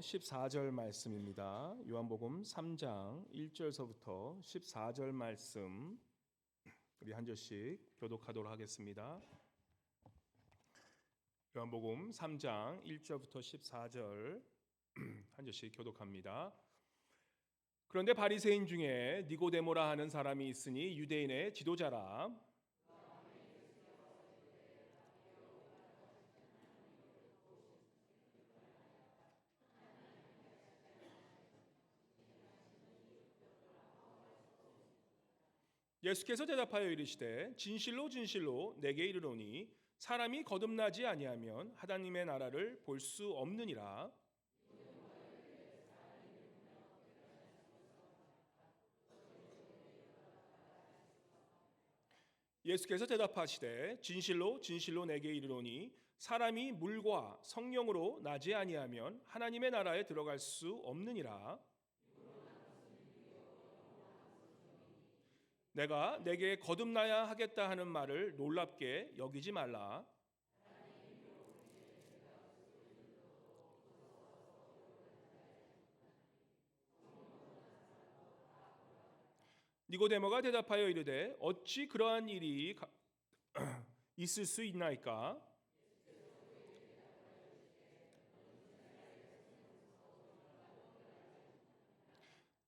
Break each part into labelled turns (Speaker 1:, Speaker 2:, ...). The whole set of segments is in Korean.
Speaker 1: 14절 말씀입니다. 요한복음 3장 1절서부터 14절 말씀 우리 한 절씩 교독하도록 하겠습니다. 요한복음 3장 1절부터 14절 한 절씩 교독합니다. 그런데 바리새인 중에 니고데모라 하는 사람이 있으니 유대인의 지도자라. 예수께서 대답하여 이르시되 진실로 진실로 내게 이르노니 사람이 거듭나지 아니하면 하나님의 나라를 볼 수 없느니라. 예수께서 대답하시되 진실로 진실로 내게 이르노니 사람이 물과 성령으로 나지 아니하면 하나님의 나라에 들어갈 수 없느니라. 내가 내게 거듭나야 하겠다 하는 말을 놀랍게 여기지 말라. 니고데모가 대답하여 이르되 어찌 그러한 일이 있을 수 있나이까?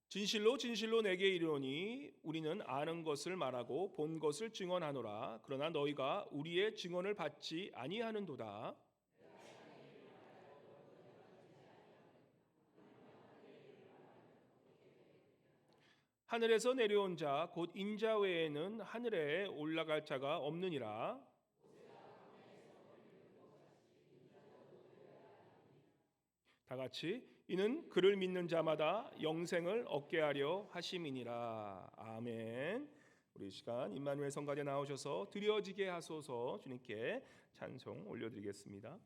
Speaker 1: 진실로 진실로 내게 이르노니 우리는 아는 것을 말하고 본 것을 증언하노라. 그러나 너희가 우리의 증언을 받지 아니하는도다. 하늘에서 내려온 자 곧 인자 외에는 하늘에 올라갈 자가 없느니라. 다 같이 이는 그를 믿는 자마다 영생을 얻게 하려 하심이니라. 아멘. 우리 이 시간 임마누엘 성가대 나오셔서 드려지게 하소서. 주님께 찬송 올려드리겠습니다.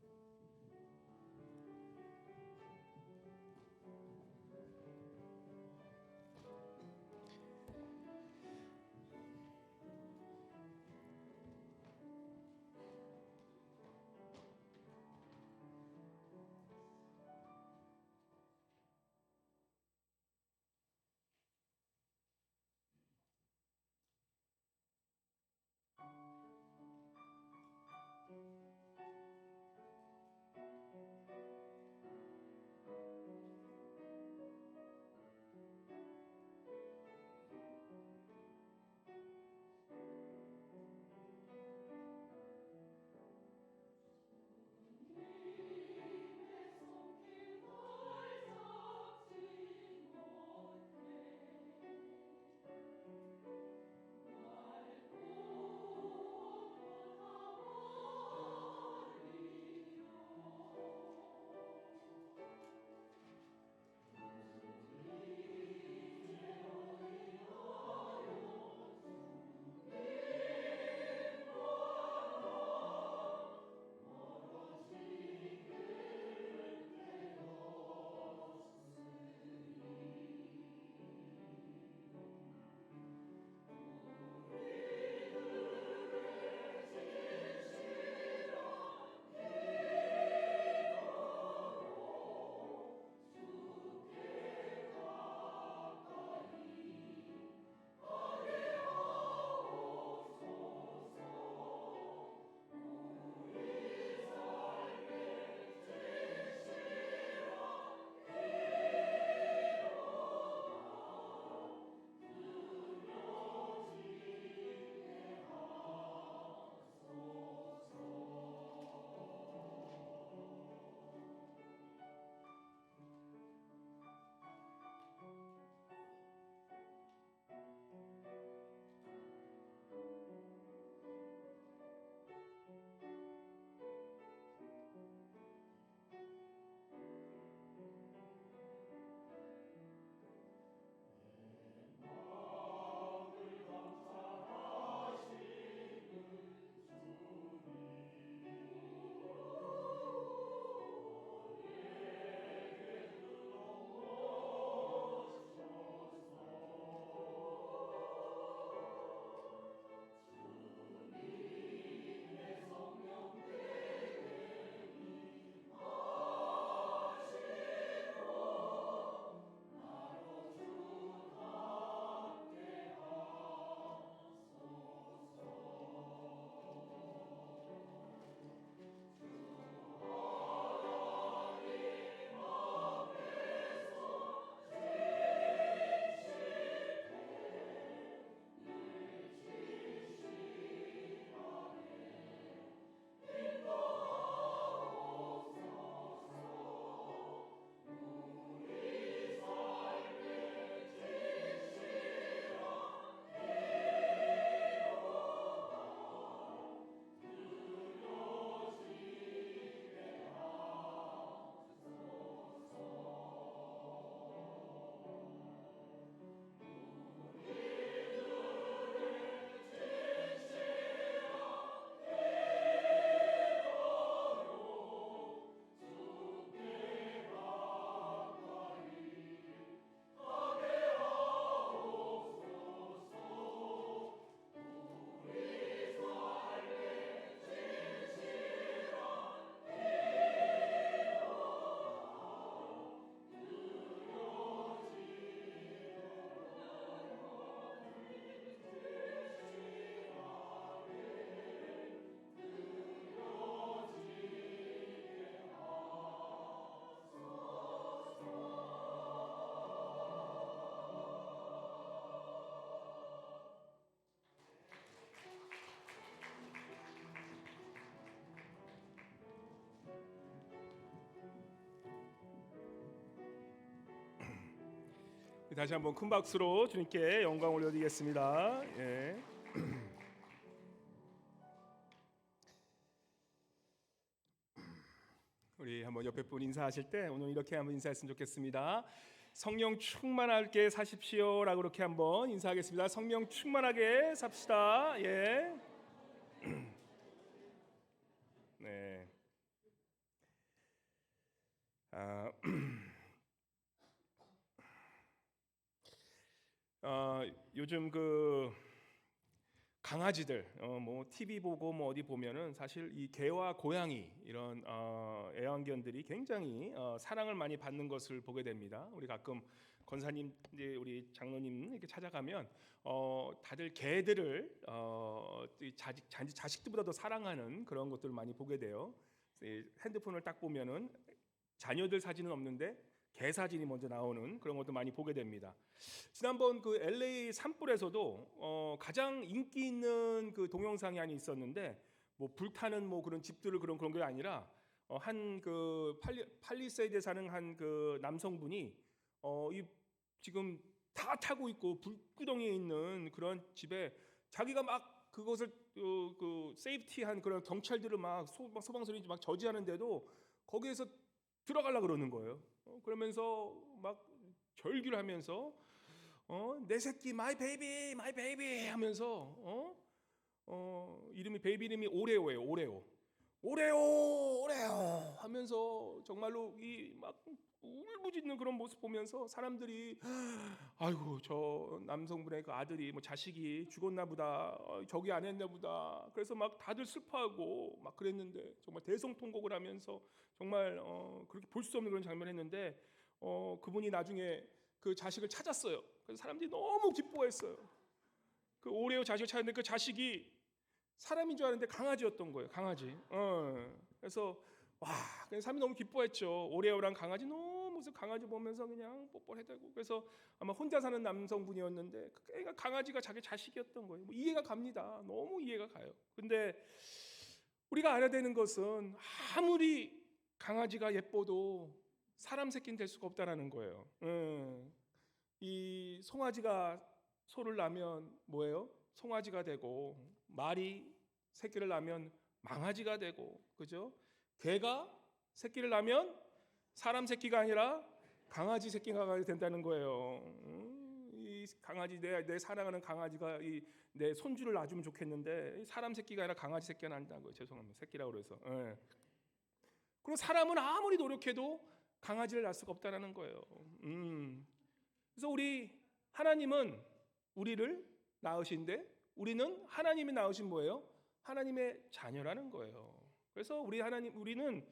Speaker 1: 다시 한번 큰 박수로 주님께 영광 올려드리겠습니다. 예. 우리 한번 옆에 분 인사하실 때 오늘 이렇게 한번 인사했으면 좋겠습니다. 성령 충만하게 사십시오라고 그렇게 한번 인사하겠습니다. 성령 충만하게 삽시다. 예. 네. 요즘 그 강아지들 뭐 TV 보고 뭐 어디 보면은 사실 이 개와 고양이 이런 애완견들이 굉장히 사랑을 많이 받는 것을 보게 됩니다. 우리 가끔 권사님 이제 우리 장로님 이렇게 찾아가면 다들 개들을 자식들보다 더 사랑하는 그런 것들을 많이 보게 돼요. 핸드폰을 딱 보면은 자녀들 사진은 없는데 개 사진이 먼저 나오는 그런 것도 많이 보게 됩니다. 지난번 그 LA 산불에서도 가장 인기 있는 그 동영상이 하나 있었는데 뭐 불타는 뭐 그런 집들을 그런 게 아니라 한 그 팔리세이드에 사는 한 그 남성분이 이 지금 다 타고 있고 불구덩이에 있는 그런 집에 자기가 막 그것을 그 세이프티한 그런 경찰들을 막 소방서들이 막 저지하는데도 거기에서 들어가려 그러는 거예요. 그러면서 막 절규를 하면서 내 새끼 my baby 하면서 이름이 베이비 이름이 오레오예요. 오레오 하면서 정말로 이 막 울부짖는 그런 모습 보면서 사람들이 아이고 저 남성분의 그 아들이 뭐 자식이 죽었나 보다, 저기 안 했나 보다. 그래서 막 다들 슬퍼하고 막 그랬는데 정말 대성통곡을 하면서 정말 그렇게 볼 수 없는 그런 장면을 했는데 그분이 나중에 그 자식을 찾았어요. 그래서 사람들이 너무 기뻐했어요. 그 오레오 자식을 찾았는데 그 자식이 사람인 줄 알았는데 강아지였던 거예요. 강아지. 그래서 와, 그냥 사람이 너무 기뻐했죠. 오레오랑 강아지 너무 강아지 보면서 그냥 뽀뽀해대고. 그래서 아마 혼자 사는 남성분이었는데 그 애가 강아지가 자기 자식이었던 거예요. 뭐 이해가 갑니다. 너무 이해가 가요. 근데 우리가 알아야 되는 것은 아무리 강아지가 예뻐도 사람 새끼는 될 수가 없다라는 거예요. 이 송아지가 소를 낳으면 뭐예요? 송아지가 되고, 말이 새끼를 낳으면 망아지가 되고, 그죠? 개가 새끼를 낳으면 사람 새끼가 아니라 강아지 새끼가 된다는 거예요. 이 강아지 내 사랑하는 강아지가 내 손주를 낳아주면 좋겠는데 사람 새끼가 아니라 강아지 새끼가 난다는 거예요. 죄송합니다. 새끼라고 그래서. 그리고 사람은 아무리 노력해도 강아지를 낳을 수가 없다는 거예요. 그래서 우리 하나님은 우리를 낳으신데 우리는 하나님이 낳으신 뭐예요? 하나님의 자녀라는 거예요. 그래서 우리는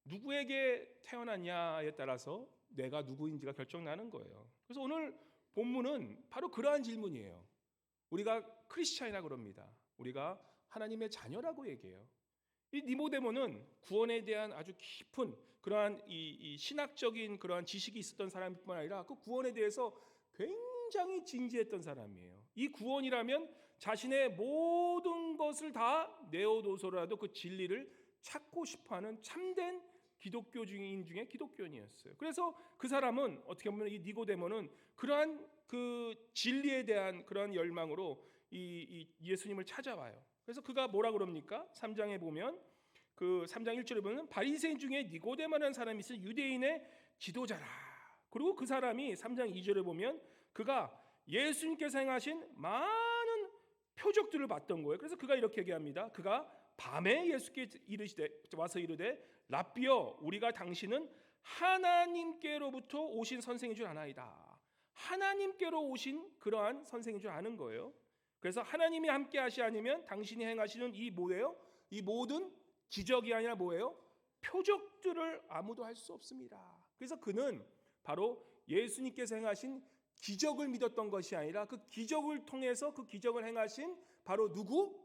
Speaker 1: 누구에게 태어났냐에 따라서 내가 누구인지가 결정나는 거예요. 그래서 오늘 본문은 바로 그러한 질문이에요. 우리가 크리스찬이라 그럽니다. 우리가 하나님의 자녀라고 얘기해요. 이 니모데모는 구원에 대한 아주 깊은 그러한 이 신학적인 그러한 지식이 있었던 사람뿐만 아니라 그 구원에 대해서 굉장히 진지했던 사람이에요. 이 구원이라면 자신의 모든 것을 다 내어놓고서라도 그 진리를 찾고 싶어하는 참된 기독교인 중에 기독교인이었어요. 그래서 그 사람은 어떻게 보면 이 니고데모는 그러한 그 진리에 대한 그러한 열망으로 이 예수님을 찾아와요. 그래서 그가 뭐라 그럽니까? 3장에 보면 그 3장 1절에 보면 바리새인 중에 니고데모라는 사람이 있어 유대인의 지도자라. 그리고 그 사람이 3장 2절에 보면 그가 예수님께서 행하신 많은 표적들을 봤던 거예요. 그래서 그가 이렇게 얘기합니다. 그가 밤에 예수께 와서 이르되 랍비여 우리가 당신은 하나님께로부터 오신 선생인 줄 아나이다. 하나님께로 오신 그러한 선생인 줄 아는 거예요. 그래서 하나님이 함께 하시 아니면 당신이 행하시는 이 뭐예요? 이 모든 기적이 아니라 뭐예요? 표적들을 아무도 할 수 없습니다. 그래서 그는 바로 예수님께서 행하신 기적을 믿었던 것이 아니라 그 기적을 통해서 그 기적을 행하신 바로 누구?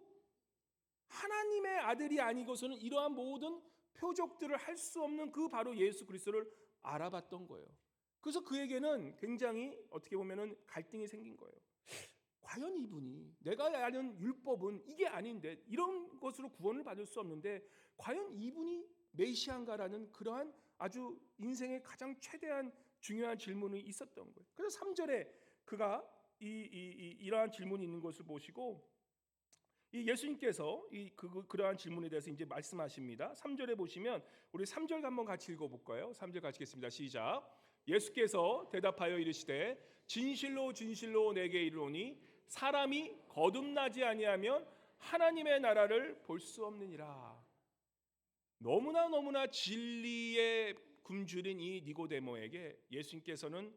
Speaker 1: 하나님의 아들이 아니고서는 이러한 모든 표적들을 할 수 없는 그 바로 예수 그리스도를 알아봤던 거예요. 그래서 그에게는 굉장히 어떻게 보면은 갈등이 생긴 거예요. 과연 이분이 내가 아는 율법은 이게 아닌데 이런 것으로 구원을 받을 수 없는데 과연 이분이 메시아인가라는 그러한 아주 인생의 가장 최대한 중요한 질문이 있었던 거예요. 그래서 3절에 그가 이러한 질문이 있는 것을 보시고 이 예수님께서 그러한 질문에 대해서 이제 말씀하십니다. 3절에 보시면 우리 3절 한번 같이 읽어볼까요? 3절 같이 읽겠습니다. 시작. 예수께서 대답하여 이르시되 진실로 진실로 내게 이르노니 사람이 거듭나지 아니하면 하나님의 나라를 볼 수 없느니라. 너무나 진리에 굶주린 이 니고데모에게 예수님께서는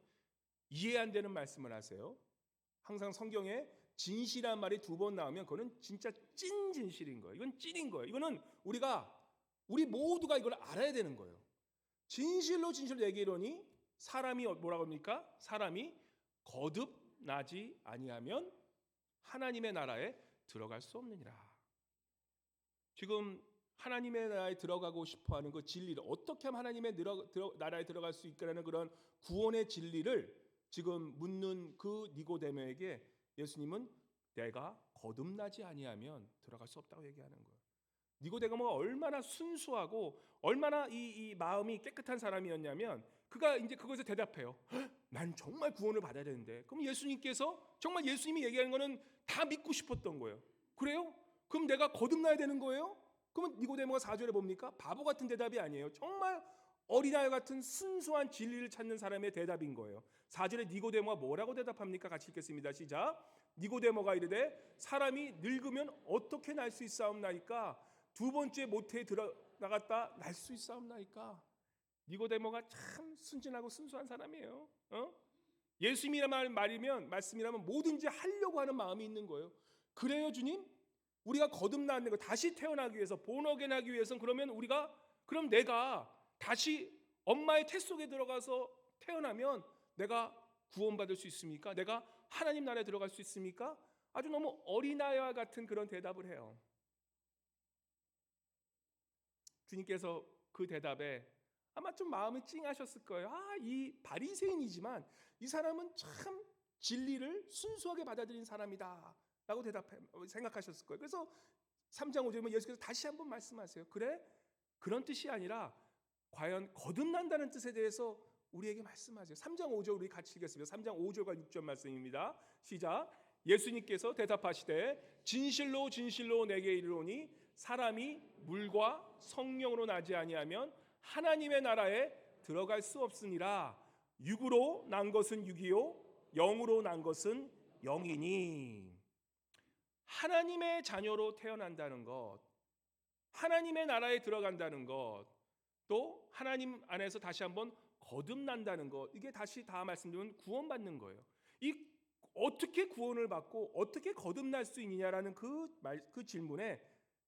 Speaker 1: 이해 안 되는 말씀을 하세요. 항상 성경에 진실한 말이 2번 나오면 그거는 진짜 찐 진실인 거예요. 이건 찐인 거예요. 이거는 우리 모두가 이걸 알아야 되는 거예요. 진실로 진실로 내게 이르노니 사람이 뭐라고 합니까? 사람이 거듭나지 아니하면 하나님의 나라에 들어갈 수 없느니라. 지금 하나님의 나라에 들어가고 싶어하는 그 진리를 어떻게 하면 하나님의 나라에 들어갈 수 있겠다는 그런 구원의 진리를 지금 묻는 그 니고데모에게 예수님은 내가 거듭나지 아니하면 들어갈 수 없다고 얘기하는 거예요. 니고데모가 얼마나 순수하고 얼마나 이 마음이 깨끗한 사람이었냐면 그가 이제 그것에 대답해요. 난 정말 구원을 받아야 되는데. 그럼 예수님께서 정말 예수님이 얘기하는 거는 다 믿고 싶었던 거예요. 그래요? 그럼 내가 거듭나야 되는 거예요? 그러면 니고데모가 4절에 뭡니까? 바보 같은 대답이 아니에요. 정말 어린아이 같은 순수한 진리를 찾는 사람의 대답인 거예요. 4절에 니고데모가 뭐라고 대답합니까? 같이 읽겠습니다. 시작. 니고데모가 이르되 사람이 늙으면 어떻게 날 수 있사옵나이까? 2번째 모태에 들어나갔다 날 수 있사옵나이까? 니고데모가 참 순진하고 순수한 사람이에요. 예수님이란 말씀이라면 뭐든지 하려고 하는 마음이 있는 거예요. 그래요, 주님? 우리가 거듭나는 거, 다시 태어나기 위해서, 본어겐 하기 위해서는 그럼 내가 다시 엄마의 태 속에 들어가서 태어나면 내가 구원받을 수 있습니까? 내가 하나님 나라에 들어갈 수 있습니까? 아주 너무 어린아이와 같은 그런 대답을 해요. 주님께서 그 대답에 아마 좀 마음이 찡하셨을 거예요. 이 바리새인이지만 이 사람은 참 진리를 순수하게 받아들인 사람이다 라고 생각하셨을 거예요. 그래서 3장 5절에 예수께서 다시 한번 말씀하세요. 그래? 그런 뜻이 아니라 과연 거듭난다는 뜻에 대해서 우리에게 말씀하세요. 3장 5절 우리 같이 읽겠습니다. 3장 5절과 6절 말씀입니다. 시작. 예수님께서 대답하시되 진실로 진실로 내게 이르노니 사람이 물과 성령으로 나지 아니하면 하나님의 나라에 들어갈 수 없으니라. 육으로 난 것은 육이요 영으로 난 것은 영이니. 하나님의 자녀로 태어난다는 것, 하나님의 나라에 들어간다는 것, 또 하나님 안에서 다시 한번 거듭난다는 것, 이게 다시 다 말씀드리면 구원받는 거예요. 이 어떻게 구원을 받고 어떻게 거듭날 수 있느냐라는 그 질문에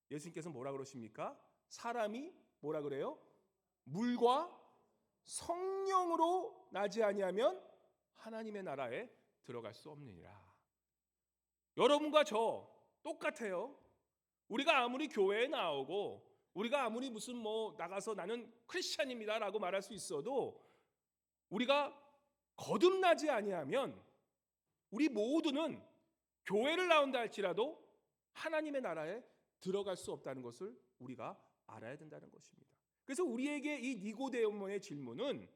Speaker 1: 예수님께서 뭐라 그러십니까? 사람이 뭐라 그래요? 물과 성령으로 나지 아니하면 하나님의 나라에 들어갈 수 없느니라. 여러분과 저 똑같아요. 우리가 아무리 교회에 나오고 우리가 아무리 무슨 나가서 나는 크리스찬입니다라고 말할 수 있어도 우리가 거듭나지 아니하면 우리 모두는 교회를 나온다 할지라도 하나님의 나라에 들어갈 수 없다는 것을 우리가 알아야 된다는 것입니다. 그래서 우리에게 이 니고데모의 질문은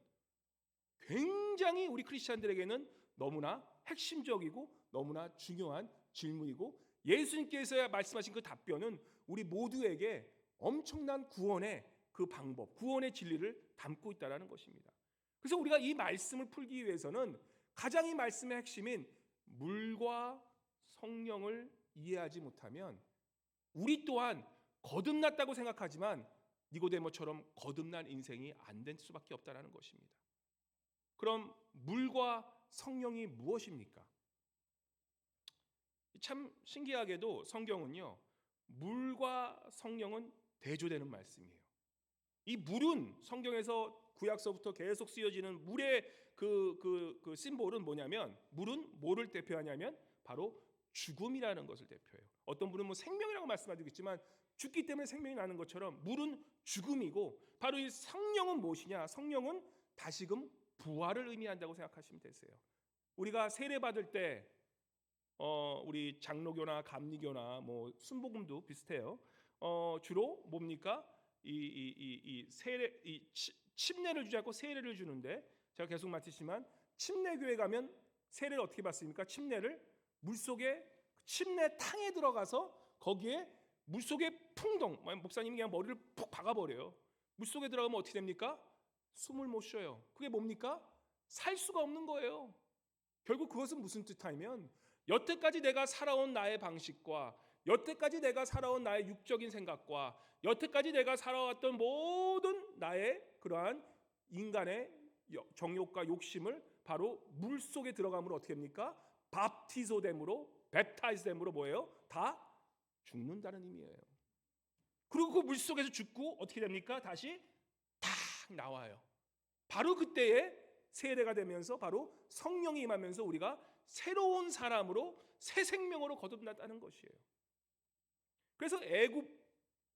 Speaker 1: 굉장히 우리 크리스찬들에게는 너무나 핵심적이고 너무나 중요한 질문이고 예수님께서 말씀하신 그 답변은 우리 모두에게 엄청난 구원의 그 방법, 구원의 진리를 담고 있다는 것입니다. 그래서 우리가 이 말씀을 풀기 위해서는 가장 이 말씀의 핵심인 물과 성령을 이해하지 못하면 우리 또한 거듭났다고 생각하지만 니고데모처럼 거듭난 인생이 안 될 수밖에 없다는 것입니다. 그럼 물과 성령이 무엇입니까? 참 신기하게도 성경은요, 물과 성령은 대조되는 말씀이에요. 이 물은 성경에서 구약서부터 계속 쓰여지는 물의 그 심볼은 뭐냐면, 물은 뭐를 대표하냐면 바로 죽음이라는 것을 대표해요. 어떤 분은 생명이라고 말씀하시겠지만 죽기 때문에 생명이 나는 것처럼 물은 죽음이고, 바로 이 성령은 무엇이냐? 성령은 다시금 부활을 의미한다고 생각하시면 되세요. 우리가 세례 받을 때 우리 장로교나 감리교나 순복음도 비슷해요. 주로 뭡니까? 이 세례 침례를 주지 않고 세례를 주는데, 제가 계속 말했지만 침례교회 가면 세례를 어떻게 받습니까? 침례를 물속에 침례탕에 들어가서 거기에 물속에 풍덩, 목사님이 그냥 머리를 푹 박아버려요. 물속에 들어가면 어떻게 됩니까? 숨을 못 쉬어요. 그게 뭡니까? 살 수가 없는 거예요. 결국 그것은 무슨 뜻이냐면, 여태까지 내가 살아온 나의 방식과 여태까지 내가 살아온 나의 육적인 생각과 여태까지 내가 살아왔던 모든 나의 그러한 인간의 정욕과 욕심을 바로 물속에 들어감으로 어떻게 합니까? 밥티소됨으로, 뱉타이즈됨으로 뭐예요? 다 죽는다는 의미예요. 그리고 그 물속에서 죽고 어떻게 됩니까? 다시 탁 나와요. 바로 그때에 세례가 되면서 바로 성령이 임하면서 우리가 새로운 사람으로 새 생명으로 거듭났다는 것이에요. 그래서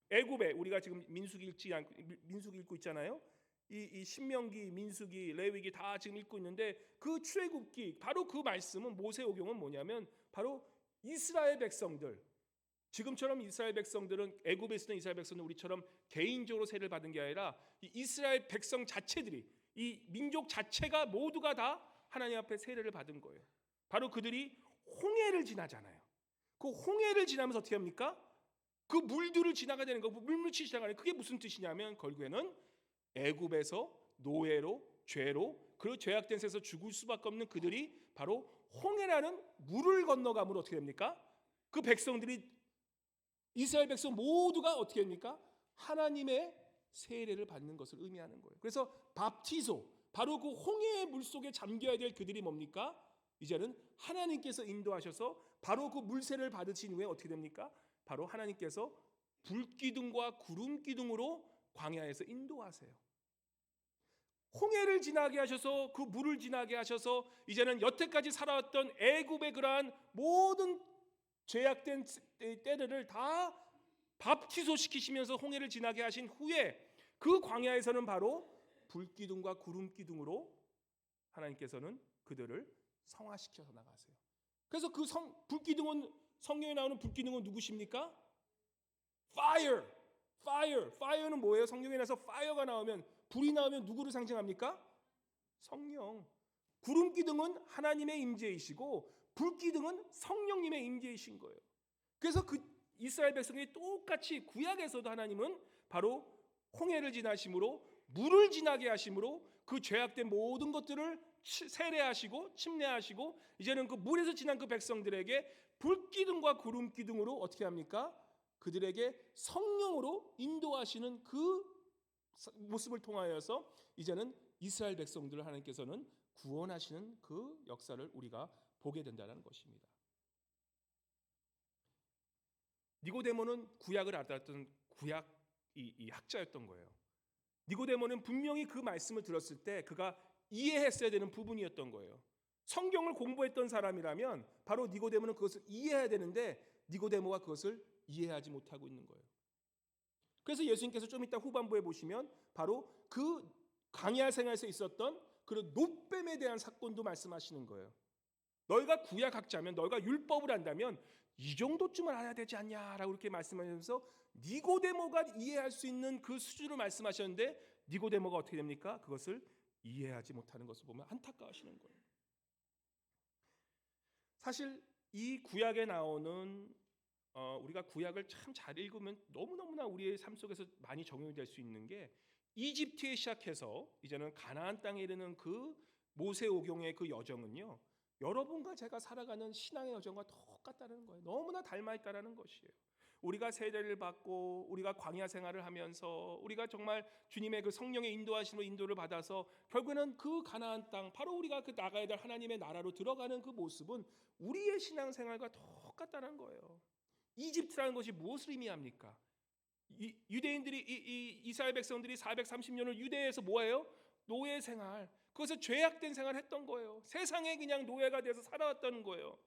Speaker 1: 애굽에 우리가 지금 민수기 읽고 있잖아요. 이 신명기, 민수기, 레위기 다 지금 읽고 있는데, 그 출애굽기 바로 그 말씀은, 모세오경은 뭐냐면 바로 이스라엘 백성들, 지금처럼 이스라엘 백성들은, 애굽에 있었던 이스라엘 백성들은 우리처럼 개인적으로 세례를 받은 게 아니라 이 이스라엘 백성 자체들이, 이 민족 자체가 모두가 다 하나님 앞에 세례를 받은 거예요. 바로 그들이 홍해를 지나잖아요. 그 홍해를 지나면서 어떻게 합니까? 그 물들을 지나가야 되는 거, 물물치 지나가는, 그게 무슨 뜻이냐면 결국에는 애굽에서 노예로, 죄로, 그 죄악된 세에서 죽을 수밖에 없는 그들이 바로 홍해라는 물을 건너감으로 어떻게 됩니까? 그 백성들이, 이스라엘 백성 모두가 어떻게 됩니까? 하나님의 세례를 받는 것을 의미하는 거예요. 그래서 밥티소, 바로 그 홍해의 물속에 잠겨야 될 그들이 뭡니까? 이제는 하나님께서 인도하셔서 바로 그 물세를 받으신 후에 어떻게 됩니까? 바로 하나님께서 불기둥과 구름기둥으로 광야에서 인도하세요. 홍해를 지나게 하셔서, 그 물을 지나게 하셔서 이제는 여태까지 살아왔던 애굽의 그러한 모든 죄악된 때들을 다 밥티소시키시면서 홍해를 지나게 하신 후에 그 광야에서는 바로 불기둥과 구름기둥으로 하나님께서는 그들을 성화시켜서 나가세요. 그래서 그 불기둥은, 성경에 나오는 불기둥은 누구십니까? Fire. Fire는 뭐예요? 성경에 나서 fire가 나오면, 불이 나오면 누구를 상징합니까? 성령. 구름기둥은 하나님의 임재이시고 불기둥은 성령님의 임재이신 거예요. 그래서 그 이스라엘 백성이 똑같이 구약에서도 하나님은 바로 홍해를 지나심으로, 물을 지나게 하심으로 그 죄악된 모든 것들을 세례하시고 침례하시고, 이제는 그 물에서 지난 그 백성들에게 불기둥과 구름기둥으로 어떻게 합니까? 그들에게 성령으로 인도하시는 그 모습을 통하여서 이제는 이스라엘 백성들을 하나님께서는 구원하시는 그 역사를 우리가 보게 된다는 것입니다. 니고데모는 구약을 알았던 구약 이 학자였던 거예요. 니고데모는 분명히 그 말씀을 들었을 때 그가 이해했어야 되는 부분이었던 거예요. 성경을 공부했던 사람이라면 바로 니고데모는 그것을 이해해야 되는데 니고데모가 그것을 이해하지 못하고 있는 거예요. 그래서 예수님께서 좀 이따 후반부에 보시면 바로 그 광야 생활에서 있었던 그런 놋뱀에 대한 사건도 말씀하시는 거예요. 너희가 구약학자면, 너희가 율법을 안다면 이 정도쯤은 알아야 되지 않냐라고 이렇게 말씀하시면서 니고데모가 이해할 수 있는 그 수준을 말씀하셨는데, 니고데모가 어떻게 됩니까? 그것을 이해하지 못하는 것을 보면 안타까워하시는 거예요. 사실 이 구약에 나오는 우리가 구약을 참 잘 읽으면 너무너무나 우리의 삶 속에서 많이 적용이 될 수 있는 게, 이집트에 시작해서 이제는 가나안 땅에 이르는 그 모세오경의 그 여정은요, 여러분과 제가 살아가는 신앙의 여정과 똑같다는 거예요. 너무나 닮아 있다는 것이에요. 우리가 세례를 받고 우리가 광야 생활을 하면서 우리가 정말 주님의 그 성령의 인도하심으로 인도를 받아서 결국에는 그 가나안 땅, 바로 우리가 그 나가야 될 하나님의 나라로 들어가는 그 모습은 우리의 신앙 생활과 똑같다는 거예요. 이집트라는 것이 무엇을 의미합니까? 유대인들이 이스라엘 백성들이 430년을 유대에서 뭐예요? 노예 생활, 그것을 죄악된 생활을 했던 거예요. 세상에 그냥 노예가 돼서 살아왔던 거예요.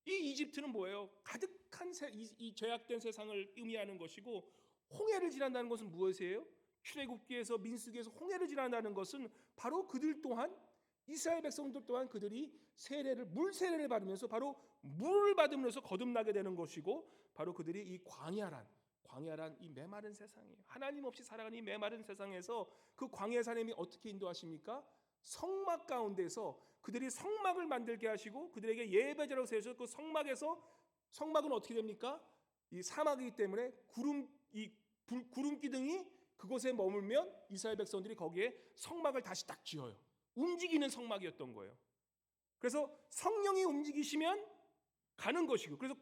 Speaker 1: 이 이집트는 뭐예요? 가득한 이 죄악된 세상을 의미하는 것이고, 홍해를 지난다는 것은 무엇이에요? 출애굽기에서, 민수기에서 홍해를 지난다는 것은 바로 그들 또한, 이스라엘 백성들 또한 그들이 물 세례를 받으면서 바로 물을 받으면서 거듭나게 되는 것이고, 바로 그들이 이 광야란 이 메마른 세상이에요. 하나님 없이 살아가는 이 메마른 세상에서 그 광야의 하나님이 어떻게 인도하십니까? 성막 가운데서 그들이 성막을 만들게 하시고 그들에게 예배자라고 세우셔서 그 성막에서, 성막은 어떻게 됩니까? 이 사막이기 때문에 구름 기둥이 그곳에 머물면 이스라엘 백성들이 거기에 성막을 다시 딱 지어요. 움직이는 성막이었던 거예요. 그래서 성령이 움직이시면 가는 것이고, 그래서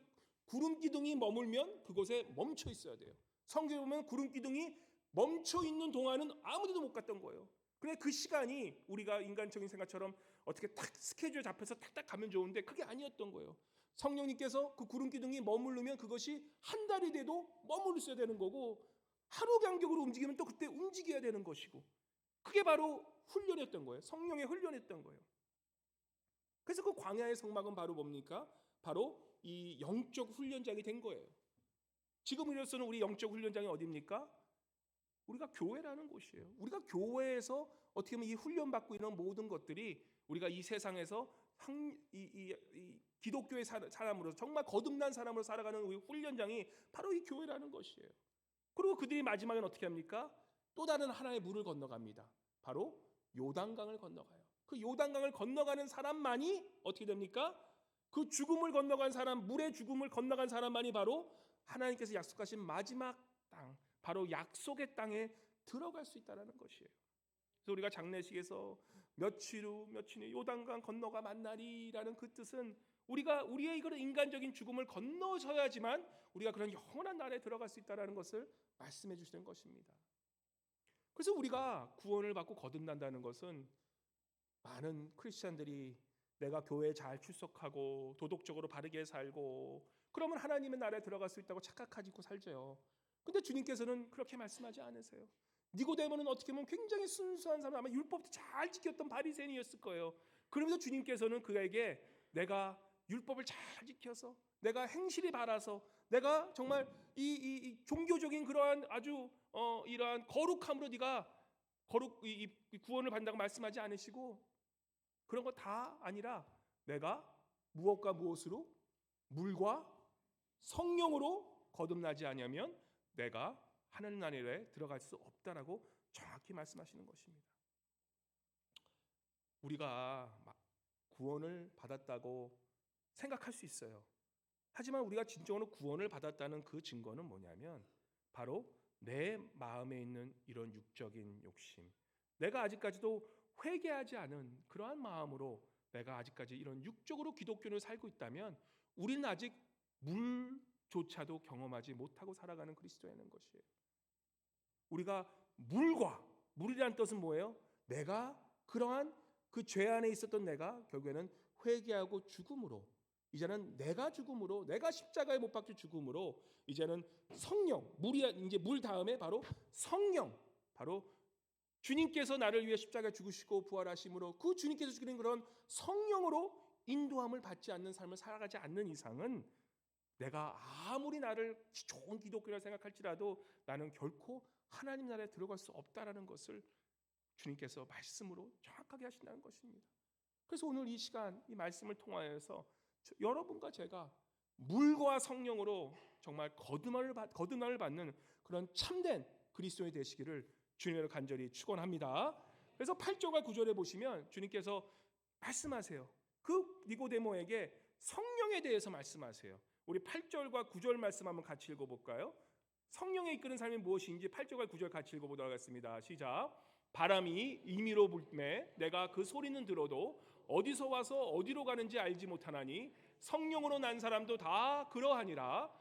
Speaker 1: 구름 기둥이 머물면 그곳에 멈춰 있어야 돼요. 성경에 보면 구름 기둥이 멈춰 있는 동안은 아무데도 못 갔던 거예요. 그래 그 시간이 우리가 인간적인 생각처럼 어떻게 딱 스케줄 잡혀서 탁탁 가면 좋은데 그게 아니었던 거예요. 성령님께서 그 구름 기둥이 머무르면 그것이 한 달이 돼도 머무르 있어야 되는 거고, 하루 간격으로 움직이면 또 그때 움직여야 되는 것이고, 그게 바로 훈련이었던 거예요. 성령의 훈련이었던 거예요. 그래서 그 광야의 성막은 바로 뭡니까? 바로 이 영적 훈련장이 된 거예요. 지금 우리로서는 우리 영적 훈련장이 어디입니까? 우리가 교회라는 곳이에요. 우리가 교회에서 어떻게 보면 이 훈련받고 있는 모든 것들이 우리가 이 세상에서 기독교의 사람으로 정말 거듭난 사람으로 살아가는 우리 훈련장이 바로 이 교회라는 것이에요. 그리고 그들이 마지막엔 어떻게 합니까? 또 다른 하나의 물을 건너갑니다. 바로 요단강을 건너가요. 그 요단강을 건너가는 사람만이 어떻게 됩니까? 그 죽음을 건너간 사람, 물의 죽음을 건너간 사람만이 바로 하나님께서 약속하신 마지막 땅, 바로 약속의 땅에 들어갈 수 있다는 것이에요. 그래서 우리가 장례식에서 며칠 후 요단강 건너가 만나리라는 그 뜻은 우리의 그런 인간적인 죽음을 건너서야지만 우리가 그런 영원한 나라에 들어갈 수 있다는 것을 말씀해 주시는 것입니다. 그래서 우리가 구원을 받고 거듭난다는 것은 많은 크리스찬들이 내가 교회에 잘 출석하고 도덕적으로 바르게 살고 그러면 하나님의 나라에 들어갈 수 있다고 착각하고 살죠. 근데 주님께서는 그렇게 말씀하지 않으세요. 니고데모는 어떻게 보면 굉장히 순수한 사람, 아마 율법도 잘 지켰던 바리새인이었을 거예요. 그러면서 주님께서는 그에게 내가 율법을 잘 지켜서, 내가 행실이 바라서, 내가 정말 이 종교적인 그러한 아주 이러한 거룩함으로 네가 구원을 받는다고 말씀하지 않으시고, 그런 거 다 아니라 내가 무엇과 무엇으로, 물과 성령으로 거듭나지 않으면 내가 하나님 나라에 들어갈 수 없다라고 정확히 말씀하시는 것입니다. 우리가 구원을 받았다고 생각할 수 있어요. 하지만 우리가 진정으로 구원을 받았다는 그 증거는 뭐냐면 바로 내 마음에 있는 이런 육적인 욕심, 내가 아직까지도 회개하지 않은 그러한 마음으로 내가 아직까지 이런 육적으로 기독교를 살고 있다면 우리는 아직 물조차도 경험하지 못하고 살아가는 그리스도인인 것이에요. 우리가 물이라는 뜻은 뭐예요? 내가 그러한 그 죄 안에 있었던 내가 결국에는 회개하고 죽음으로, 이제는 내가 죽음으로, 내가 십자가에 못 박혀 죽음으로 이제는 성령, 이제 물 다음에 바로 성령, 바로 주님께서 나를 위해 십자가에 죽으시고 부활하심으로 그 주님께서 주시는 그런 성령으로 인도함을 받지 않는 삶을 살아가지 않는 이상은 내가 아무리 나를 좋은 기독교라 생각할지라도 나는 결코 하나님 나라에 들어갈 수 없다라는 것을 주님께서 말씀으로 정확하게 하신다는 것입니다. 그래서 오늘 이 시간 이 말씀을 통하여서 여러분과 제가 물과 성령으로 정말 거듭남을 받는 그런 참된 그리스도인이 되시기를 주님으로 간절히 축원합니다. 그래서 8절과 9절에 보시면 주님께서 말씀하세요. 그 니고데모에게 성령에 대해서 말씀하세요. 우리 8절과 9절 말씀 한번 같이 읽어볼까요? 성령에 이끄는 삶이 무엇인지 8절과 9절 같이 읽어보도록 하겠습니다. 시작. 바람이 임의로 불매 내가 그 소리는 들어도 어디서 와서 어디로 가는지 알지 못하나니 성령으로 난 사람도 다 그러하니라.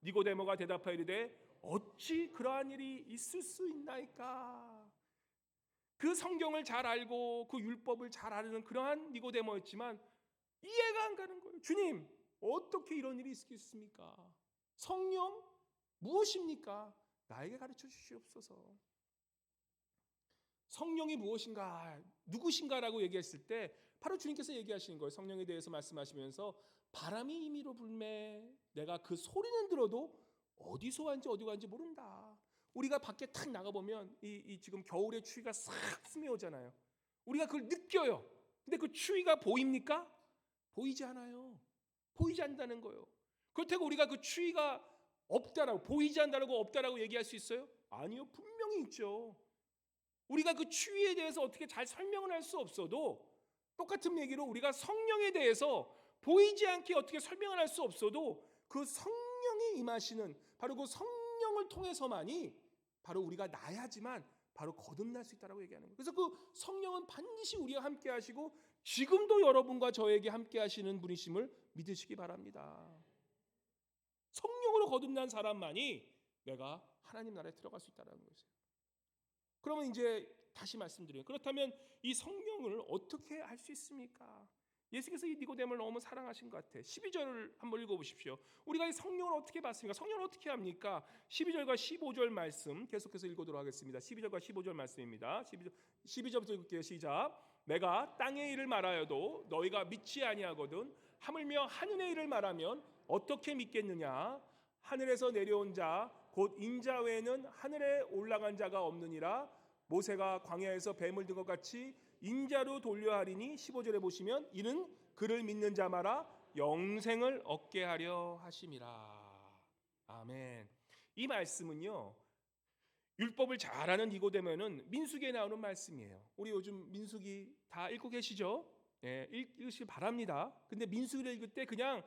Speaker 1: 니고데모가 대답하여 이르되 어찌 그러한 일이 있을 수 있나이까. 그 성경을 잘 알고 그 율법을 잘 아는 그러한 니고데모였지만 이해가 안 가는 거예요. 주님, 어떻게 이런 일이 있겠습니까? 성령 무엇입니까? 나에게 가르쳐 주시옵소서. 성령이 무엇인가, 누구신가라고 얘기했을 때 바로 주님께서 얘기하시는 거예요. 성령에 대해서 말씀하시면서 바람이 임의로 불매 내가 그 소리는 들어도 어디서 왔는지 어디 갔는지 모른다. 우리가 밖에 탁 나가보면 이 지금 겨울의 추위가 싹 스며오잖아요. 우리가 그걸 느껴요. 근데 그 추위가 보입니까? 보이지 않아요. 보이지 않는다는 거예요. 그렇다고 우리가 그 추위가 없다라고, 보이지 않는다라고 없다라고 얘기할 수 있어요? 아니요, 분명히 있죠. 우리가 그 추위에 대해서 어떻게 잘 설명을 할 수 없어도, 똑같은 얘기로 우리가 성령에 대해서 보이지 않게 어떻게 설명을 할 수 없어도 그 성령이 임하시는, 바로 그 성령을 통해서만이 바로 우리가 나야지만 바로 거듭날 수 있다라고 얘기하는 거예요. 그래서 그 성령은 반드시 우리와 함께 하시고 지금도 여러분과 저에게 함께 하시는 분이심을 믿으시기 바랍니다. 성령으로 거듭난 사람만이 내가 하나님 나라에 들어갈 수 있다는 것이에요. 그러면 이제 다시 말씀드려요. 그렇다면 이 성령을 어떻게 알 수 있습니까? 예수께서 이 니고데모를 너무 사랑하신 것 같아요. 12절을 한번 읽어보십시오. 우리가 이 성령을 어떻게 받습니까? 성령을 어떻게 합니까? 12절과 15절 말씀 계속해서 읽어보도록 하겠습니다. 12절과 15절 말씀입니다. 12절부터 읽을게요. 시작. 내가 땅의 일을 말하여도 너희가 믿지 아니하거든 하물며 하늘의 일을 말하면 어떻게 믿겠느냐? 하늘에서 내려온 자 곧 인자 외에는 하늘에 올라간 자가 없느니라. 모세가 광야에서 뱀을 든 것 같이 인자로 돌려하리니 15절에 보시면 이는 그를 믿는 자마다 영생을 얻게 하려 하심이라. 아멘. 이 말씀은요, 율법을 잘 아는 니고데모는 민수기에 나오는 말씀이에요. 우리 요즘 민수기 다 읽고 계시죠? 네, 읽으시기 바랍니다. 근데 민수기를 읽을 때 그냥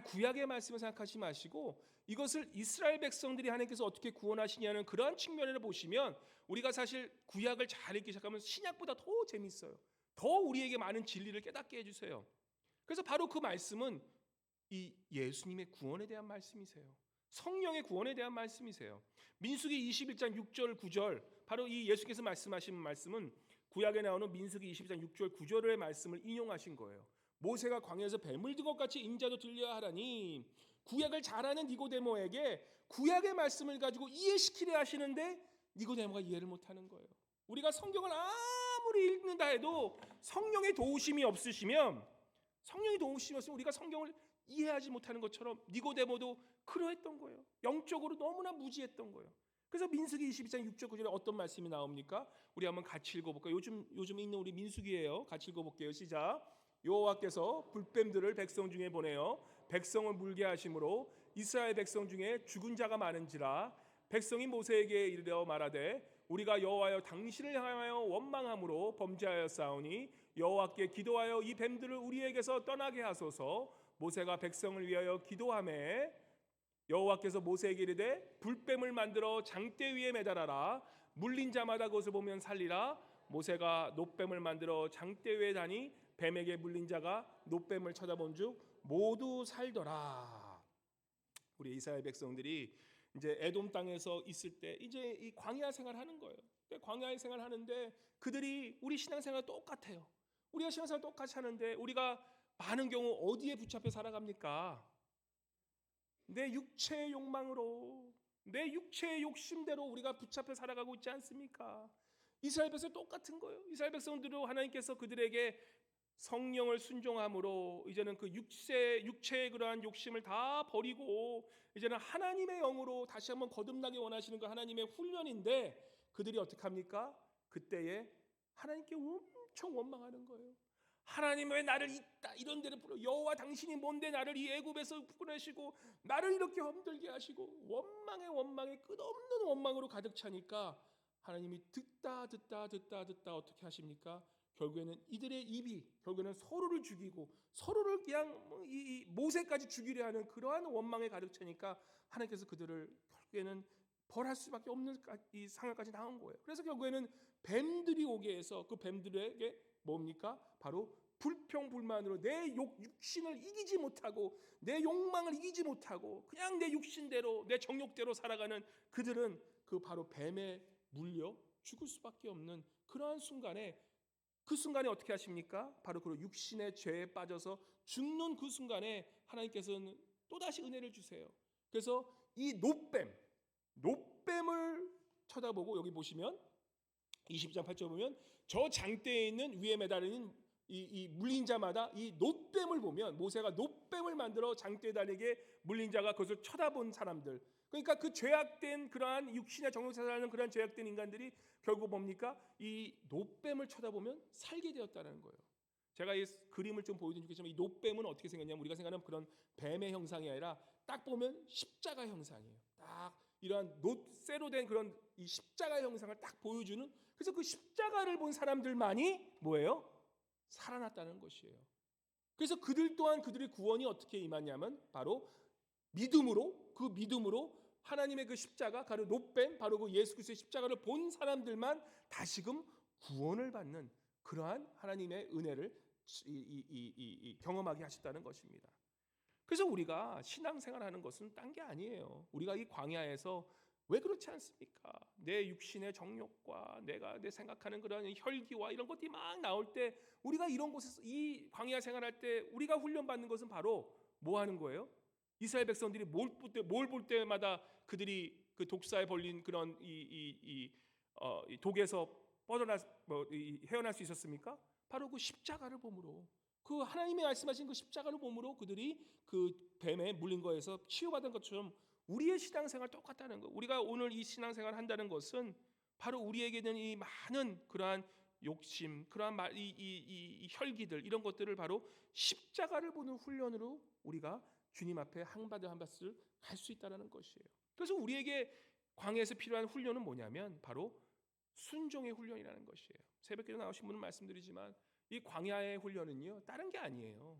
Speaker 1: 구약의 말씀을 생각하지 마시고 이것을 이스라엘 백성들이 하나님께서 어떻게 구원하시냐는 그러한 측면을 보시면 우리가 사실 구약을 잘 읽기 시작하면 신약보다 더 재밌어요. 더 우리에게 많은 진리를 깨닫게 해주세요. 그래서 바로 그 말씀은 이 예수님의 구원에 대한 말씀이세요. 성령의 구원에 대한 말씀이세요. 민수기 21장 6절 9절 바로 이 예수께서 말씀하신 말씀은 구약에 나오는 민수기 22장 6절 9절의 말씀을 인용하신 거예요. 모세가 광야에서 뱀을 든 것 같이 인자도 들려야 하라니. 구약을 잘 아는 니고데모에게 구약의 말씀을 가지고 이해시키려 하시는데 니고데모가 이해를 못하는 거예요. 우리가 성경을 아무리 읽는다 해도 성령의 도우심이 없으시면 우리가 성경을 이해하지 못하는 것처럼 니고데모도 그러했던 거예요. 영적으로 너무나 무지했던 거예요. 그래서 민수기 22장 6절 9절에 어떤 말씀이 나옵니까? 우리 한번 같이 읽어볼까요? 요즘 읽는 우리 민수기예요. 같이 읽어볼게요. 시작. 여호와께서 불뱀들을 백성 중에 보내어 백성을 물게 하심으로 이스라엘 백성 중에 죽은 자가 많은지라. 백성이 모세에게 이르러 말하되 우리가 여호와여 당신을 향하여 원망함으로 범죄하였사오니 여호와께 기도하여 이 뱀들을 우리에게서 떠나게 하소서. 모세가 백성을 위하여 기도하매 여호와께서 모세에게 이르되 불뱀을 만들어 장대 위에 매달아라. 물린 자마다 그것을 보면 살리라. 모세가 놋뱀을 만들어 장대 위에 다니 뱀에게 물린 자가 놋뱀을 쳐다본즉 모두 살더라. 우리 이스라엘 백성들이 이제 에돔 땅에서 있을 때 이제 이 광야 생활하는 거예요. 광야 생활하는데 그들이 우리 신앙생활 똑같아요. 우리가 신앙생활 똑같이 하는데 우리가 많은 경우 어디에 붙잡혀 살아갑니까? 내 육체의 욕망으로, 내 육체의 욕심대로 우리가 붙잡혀 살아가고 있지 않습니까? 이스라엘 백성 똑같은 거예요. 이스라엘 백성들도 하나님께서 그들에게 성령을 순종함으로 이제는 그 육체의 그러한 욕심을 다 버리고 이제는 하나님의 영으로 다시 한번 거듭나게 원하시는 그 하나님의 훈련인데 그들이 어떻게 합니까? 그때에 하나님께 엄청 원망하는 거예요. 하나님 왜 나를 이런 데를 불러? 여호와 당신이 뭔데 나를 이 애굽에서 보내시고 나를 이렇게 힘들게 하시고 원망에 끝없는 원망으로 가득 차니까 하나님이 듣다 어떻게 하십니까? 결국에는 이들의 입이 결국에는 서로를 죽이고 서로를 그냥 이 모세까지 죽이려 하는 그러한 원망에 가득 차니까 하나님께서 그들을 결국에는 벌할 수밖에 없는 이 상황까지 나온 거예요. 그래서 결국에는 뱀들이 오게 해서 그 뱀들에게 뭡니까? 바로 불평불만으로 내 육신을 이기지 못하고 내 욕망을 이기지 못하고 그냥 내 육신대로 내 정욕대로 살아가는 그들은 그 바로 뱀에 물려 죽을 수밖에 없는 그러한 순간에 그 순간에 어떻게 하십니까? 바로 그 육신의 죄에 빠져서 죽는 그 순간에 하나님께서는 또다시 은혜를 주세요. 그래서 이 놋뱀을 쳐다보고 여기 보시면 20장 8절 보면 저 장대에 있는 위에 매달린 이 물린 자마다 이 놋뱀을 보면 모세가 놋뱀을 만들어 장대에 달리게 물린 자가 그것을 쳐다본 사람들, 그러니까 그 죄악된 그러한 육신의 정욕에 사는 그러한 죄악된 인간들이 결국 뭡니까? 이 놋뱀을 쳐다보면 살게 되었다는 거예요. 제가 이 그림을 좀 보여드리겠지만 이 놋뱀은 어떻게 생겼냐면 우리가 생각하는 그런 뱀의 형상이 아니라 딱 보면 십자가 형상이에요. 딱 이러한 놋쇠로 된 그런 이 십자가 형상을 딱 보여주는, 그래서 그 십자가를 본 사람들만이 뭐예요? 살아났다는 것이에요. 그래서 그들 또한 그들의 구원이 어떻게 임하냐면 바로 믿음으로, 그 믿음으로 하나님의 그 십자가, 바로 놋뱀, 바로 그 예수 그리스도의 십자가를 본 사람들만 다시금 구원을 받는 그러한 하나님의 은혜를 경험하게 하셨다는 것입니다. 그래서 우리가 신앙생활하는 것은 딴 게 아니에요. 우리가 이 광야에서 왜 그렇지 않습니까? 내 육신의 정욕과 내가 내 생각하는 그런 혈기와 이런 것들이 막 나올 때, 우리가 이런 곳에서 이 광야 생활할 때 우리가 훈련받는 것은 바로 뭐 하는 거예요? 이스라엘 백성들이 뭘 볼 때마다 그들이 그 독사에 벌린 그런 이 독에서 헤어날 수 있었습니까? 바로 그 십자가를 보므로, 그 하나님이 말씀하신 그 십자가를 보므로 그들이 그 뱀에 물린 거에서 치유받은 것처럼 우리의 신앙생활 똑같다는 거. 우리가 오늘 이 신앙생활 한다는 것은 바로 우리에게는 이 많은 그러한 욕심, 그러한 이 혈기들, 이런 것들을 바로 십자가를 보는 훈련으로 우리가 주님 앞에 한 발 한 발을 갈 수 있다는 것이에요. 그래서 우리에게 광야에서 필요한 훈련은 뭐냐면 바로 순종의 훈련이라는 것이에요. 새벽기도 나오신 분은 말씀드리지만 이 광야의 훈련은요, 다른 게 아니에요.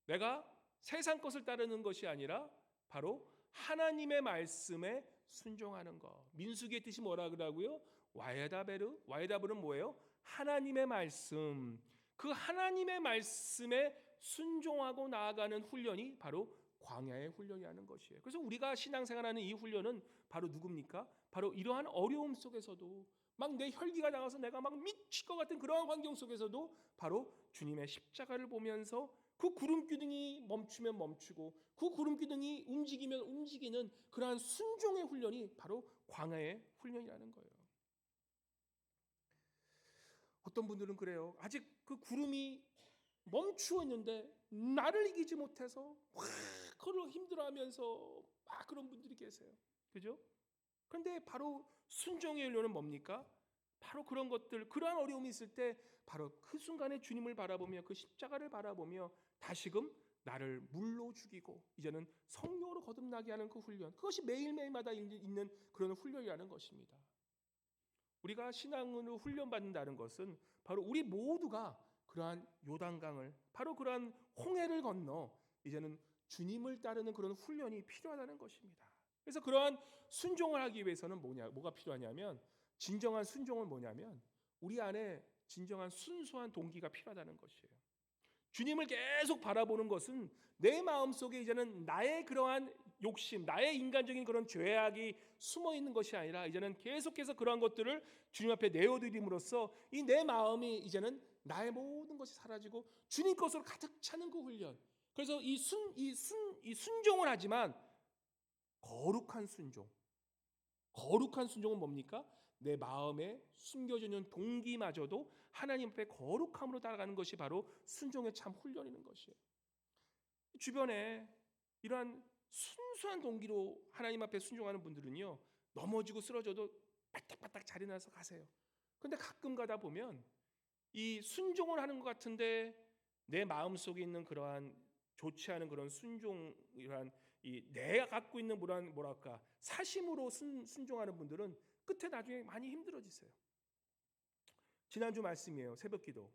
Speaker 1: 내가 세상 것을 따르는 것이 아니라 바로 하나님의 말씀에 순종하는 것. 민수기의 뜻이 뭐라 그러고요? 와에다베르. 와에다베르는 뭐예요? 하나님의 말씀. 그 하나님의 말씀에 순종하고 나아가는 훈련이 바로 광야의 훈련이라는 것이에요. 그래서 우리가 신앙생활하는 이 훈련은 바로 누굽니까? 바로 이러한 어려움 속에서도 막 내 혈기가 나가서 내가 막 미칠 것 같은 그러한 환경 속에서도 바로 주님의 십자가를 보면서 그 구름 기둥이 멈추면 멈추고 그 구름 기둥이 움직이면 움직이는 그러한 순종의 훈련이 바로 광야의 훈련이라는 거예요. 어떤 분들은 그래요. 아직 그 구름이 멈추어 있는데 나를 이기지 못해서 막 그걸 힘들어하면서 막 그런 분들이 계세요. 그죠? 그런데 바로 순종의 훈련은 뭡니까? 바로 그런 것들, 그러한 어려움이 있을 때 바로 그 순간에 주님을 바라보며 그 십자가를 바라보며 다시금 나를 물로 죽이고 이제는 성령으로 거듭나게 하는 그 훈련, 그것이 매일매일마다 있는 그런 훈련이라는 것입니다. 우리가 신앙으로 훈련받는다는 것은 바로 우리 모두가 그러한 요단강을, 바로 그러한 홍해를 건너 이제는 주님을 따르는 그런 훈련이 필요하다는 것입니다. 그래서 그러한 순종을 하기 위해서는 뭐가 필요하냐면, 진정한 순종은 뭐냐면 우리 안에 진정한 순수한 동기가 필요하다는 것이에요. 주님을 계속 바라보는 것은 내 마음속에 이제는 나의 그러한 욕심, 나의 인간적인 그런 죄악이 숨어 있는 것이 아니라 이제는 계속해서 그러한 것들을 주님 앞에 내어드림으로써 이 내 마음이 이제는 나의 모든 것이 사라지고 주님 것으로 가득 차는 그 훈련. 그래서 이 순종을 하지만 거룩한 순종. 거룩한 순종은 뭡니까? 내 마음에 숨겨져 있는 동기마저도 하나님 앞에 거룩함으로 따라가는 것이 바로 순종의 참 훈련이라는 것이에요. 주변에 이러한 순수한 동기로 하나님 앞에 순종하는 분들은요, 넘어지고 쓰러져도 바닥바닥 자리 나서 가세요. 그런데 가끔 가다 보면 이 순종을 하는 것 같은데 내 마음속에 있는 그러한 좋지 않은 그런 순종이란 이 내가 갖고 있는 뭐랄까 사심으로 순종하는 분들은 끝에 나중에 많이 힘들어지세요. 지난주 말씀이에요. 새벽기도.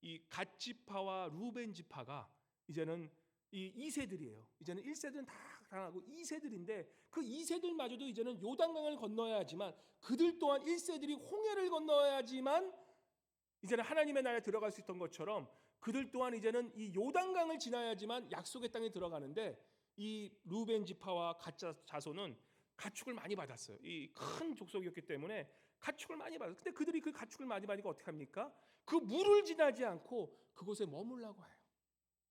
Speaker 1: 이 갓 지파와 루벤 지파가 이제는 이 2세들이에요. 이제는 1세들은 다 당하고 2세들인데 그 2세들마저도 이제는 요단강을 건너야 하지만 그들 또한 1세들이 홍해를 건너야지만 이제는 하나님의 나라에 들어갈 수 있던 것처럼 그들 또한 이제는 이 요단강을 지나야지만 약속의 땅에 들어가는데 이 루벤 지파와 갓 자손은 가축을 많이 받았어요. 이 큰 족속이었기 때문에 가축을 많이 받았어요. 근데 그들이 그 가축을 많이 받으니까 어떻게 합니까? 그 물을 지나지 않고 그곳에 머물라고 해요.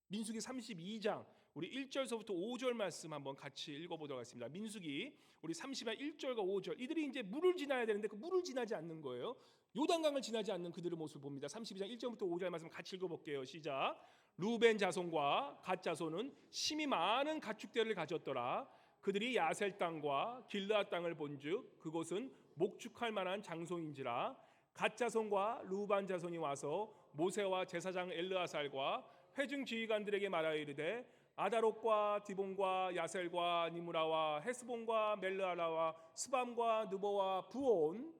Speaker 1: 민수기 32장 우리 1절서부터 5절 말씀 한번 같이 읽어보도록 하겠습니다. 민수기 우리 30장 1절과 5절, 이들이 이제 물을 지나야 되는데 그 물을 지나지 않는 거예요. 요단강을 지나지 않는 그들의 모습을 봅니다. 32장 1절부터 5절 말씀 같이 읽어볼게요. 시작. 루벤 자손과 갓 자손은 심히 많은 가축대를 가졌더라. 그들이 야셀 땅과 길르앗 땅을 본즉 그곳은 목축할 만한 장소인지라. 갓 자손과 루반 자손이 와서 모세와 제사장 엘르아살과 회중 지휘관들에게 말하여 이르되 아다롯과 디본과 야셀과 니무라와 헤스본과 멜르하라와 스밤과 느보와 부온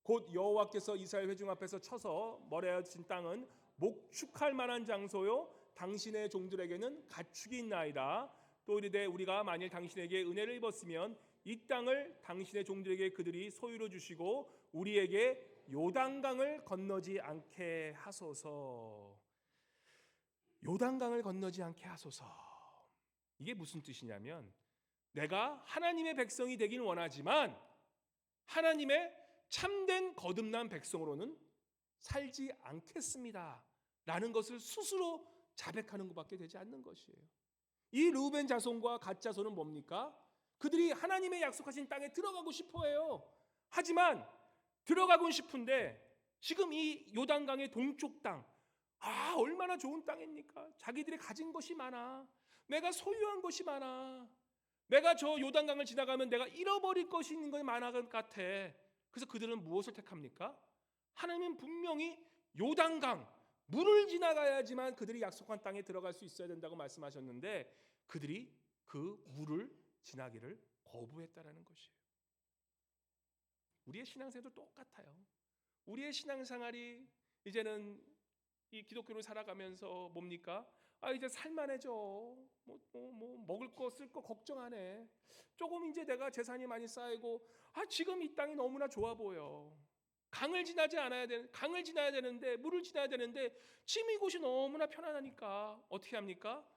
Speaker 1: 곧 여호와께서 이스라엘 회중 앞에서 쳐서 멀어진 땅은 목축할 만한 장소요 당신의 종들에게는 가축이 있나이다. 또 이르되 우리가 만일 당신에게 은혜를 입었으면 이 땅을 당신의 종들에게 그들이 소유로 주시고 우리에게 요단강을 건너지 않게 하소서. 요단강을 건너지 않게 하소서. 이게 무슨 뜻이냐면 내가 하나님의 백성이 되길 원하지만 하나님의 참된 거듭난 백성으로는 살지 않겠습니다 라는 것을 스스로 자백하는 것밖에 되지 않는 것이에요. 이 르우벤 자손과 갓 자손은 뭡니까? 그들이 하나님의 약속하신 땅에 들어가고 싶어해요. 하지만 들어가고 싶은데 지금 이 요단강의 동쪽 땅, 얼마나 좋은 땅입니까? 자기들이 가진 것이 많아. 내가 소유한 것이 많아. 내가 저 요단강을 지나가면 내가 잃어버릴 것이 있는 것이 많아 같아. 그래서 그들은 무엇을 택합니까? 하나님은 분명히 요단강, 물을 지나가야지만 그들이 약속한 땅에 들어갈 수 있어야 된다고 말씀하셨는데 그들이 그 물을 지나기를 거부했다라는 것이에요. 우리의 신앙생활도 똑같아요. 우리의 신앙생활이 이제는 이 기독교를 살아가면서 뭡니까? 이제 살만해져. 먹을 거 쓸 거 걱정 안 해. 조금 이제 내가 재산이 많이 쌓이고 지금 이 땅이 너무나 좋아 보여. 강을 지나야 되는데 물을 지나야 되는데 지금 이곳이 너무나 편안하니까 어떻게 합니까?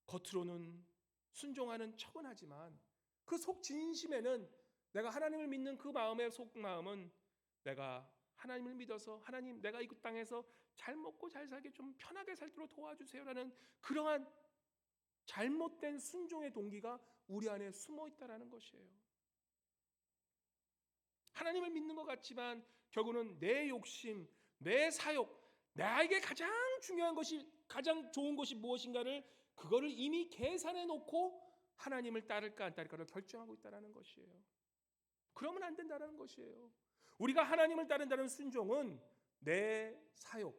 Speaker 1: 겉으로는 순종하는 척은 하지만 그 속 진심에는 내가 하나님을 믿는 그 마음의 속마음은 내가 하나님을 믿어서 하나님 내가 이 땅에서 잘 먹고 잘 살게 좀 편하게 살도록 도와주세요라는 그러한 잘못된 순종의 동기가 우리 안에 숨어 있다라는 것이에요. 하나님을 믿는 것 같지만 결국은 내 욕심, 내 사욕, 나에게 가장 중요한 것이 가장 좋은 것이 무엇인가를 그거를 이미 계산해 놓고 하나님을 따를까 안 따를까를 결정하고 있다는 것이에요. 그러면 안 된다는 것이에요. 우리가 하나님을 따른다는 순종은 내 사욕,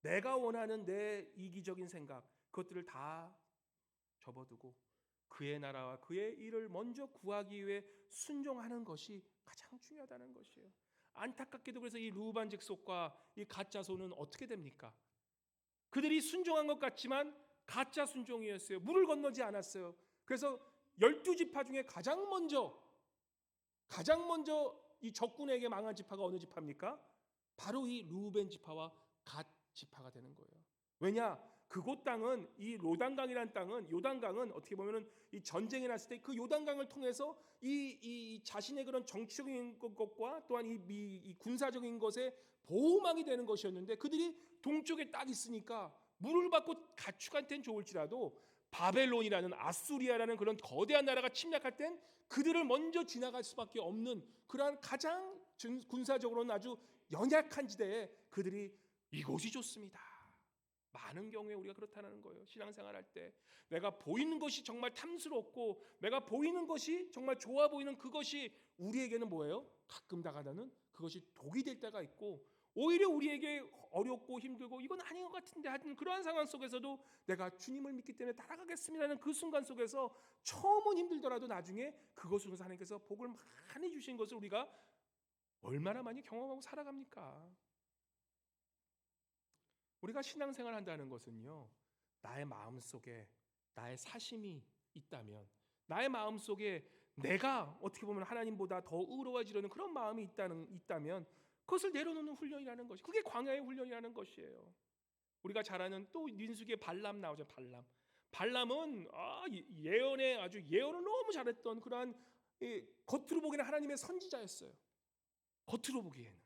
Speaker 1: 내가 원하는 내 이기적인 생각 그것들을 다 접어두고 그의 나라와 그의 일을 먼저 구하기 위해 순종하는 것이 가장 중요하다는 것이에요. 안타깝게도 그래서 이 르우반 족속과 이 갓 자손은 어떻게 됩니까? 그들이 순종한 것 같지만 가짜 순종이었어요. 물을 건너지 않았어요. 그래서 12지파 중에 가장 먼저 이 적군에게 망한 지파가 어느 지파입니까? 바로 이 르우벤 지파와 갓 지파가 되는 거예요. 왜냐? 그곳 땅은 이 요단강이라는 땅은 요단강은 어떻게 보면은 이 전쟁이 났을 때 그 요단강을 통해서 이 자신의 그런 정치적인 것과 또한 이 군사적인 것에 보호막이 되는 것이었는데 그들이 동쪽에 딱 있으니까 물을 받고 가축한테는 좋을지라도 바벨론이라는 아수리아라는 그런 거대한 나라가 침략할 땐 그들을 먼저 지나갈 수밖에 없는 그러한 가장 군사적으로는 아주 연약한 지대에 그들이 이곳이 좋습니다. 많은 경우에 우리가 그렇다는 거예요. 신앙생활할 때 내가 보이는 것이 정말 탐스럽고 내가 보이는 것이 정말 좋아 보이는 그것이 우리에게는 뭐예요? 가끔 다가다는 그것이 독이 될 때가 있고 오히려 우리에게 어렵고 힘들고 이건 아닌 것 같은데 하여튼 그러한 상황 속에서도 내가 주님을 믿기 때문에 따라가겠습니다는 그 순간 속에서 처음은 힘들더라도 나중에 그것으로 하나님께서 복을 많이 주신 것을 우리가 얼마나 많이 경험하고 살아갑니까? 우리가 신앙생활 한다는 것은요, 나의 마음속에 나의 사심이 있다면, 나의 마음속에 내가 어떻게 보면 하나님보다 더 의로워지려는 그런 마음이 있다면 그것을 내려놓는 훈련이라는 것이, 그게 광야의 훈련이라는 것이에요. 우리가 잘 아는 또 민수기에 발람 나오죠. 발람은 예언을 너무 잘했던 그러한 겉으로 보기에는 하나님의 선지자였어요. 겉으로 보기에는.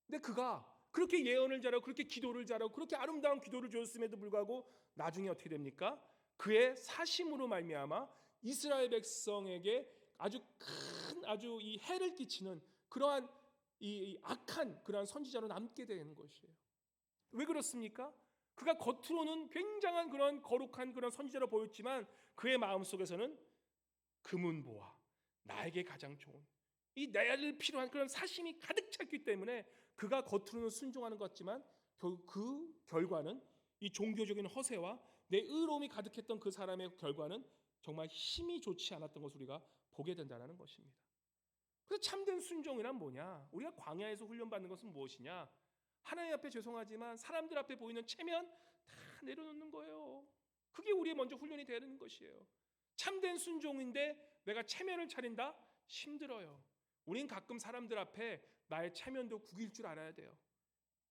Speaker 1: 근데 그가 그렇게 예언을 잘하고 그렇게 기도를 잘하고 그렇게 아름다운 기도를 주었음에도 불구하고 나중에 어떻게 됩니까? 그의 사심으로 말미암아 이스라엘 백성에게 아주 이 해를 끼치는 그러한 이 악한 그러한 선지자로 남게 되는 것이에요. 왜 그렇습니까? 그가 겉으로는 굉장한 그런 거룩한 그런 선지자로 보였지만 그의 마음속에서는 금은보화, 나에게 가장 좋은 이 나를 필요한 그런 사심이 가득 찼기 때문에 그가 겉으로는 순종하는 것 같지만 그 결과는 이 종교적인 허세와 내 의로움이 가득했던 그 사람의 결과는 정말 힘이 좋지 않았던 것을 우리가 보게 된다는 것입니다. 그래서 참된 순종이란 뭐냐? 우리가 광야에서 훈련받는 것은 무엇이냐? 하나님 앞에 죄송하지만 사람들 앞에 보이는 체면 다 내려놓는 거예요. 그게 우리의 먼저 훈련이 되는 것이에요. 참된 순종인데 내가 체면을 차린다? 힘들어요. 우린 가끔 사람들 앞에 나의 체면도 구길 줄 알아야 돼요.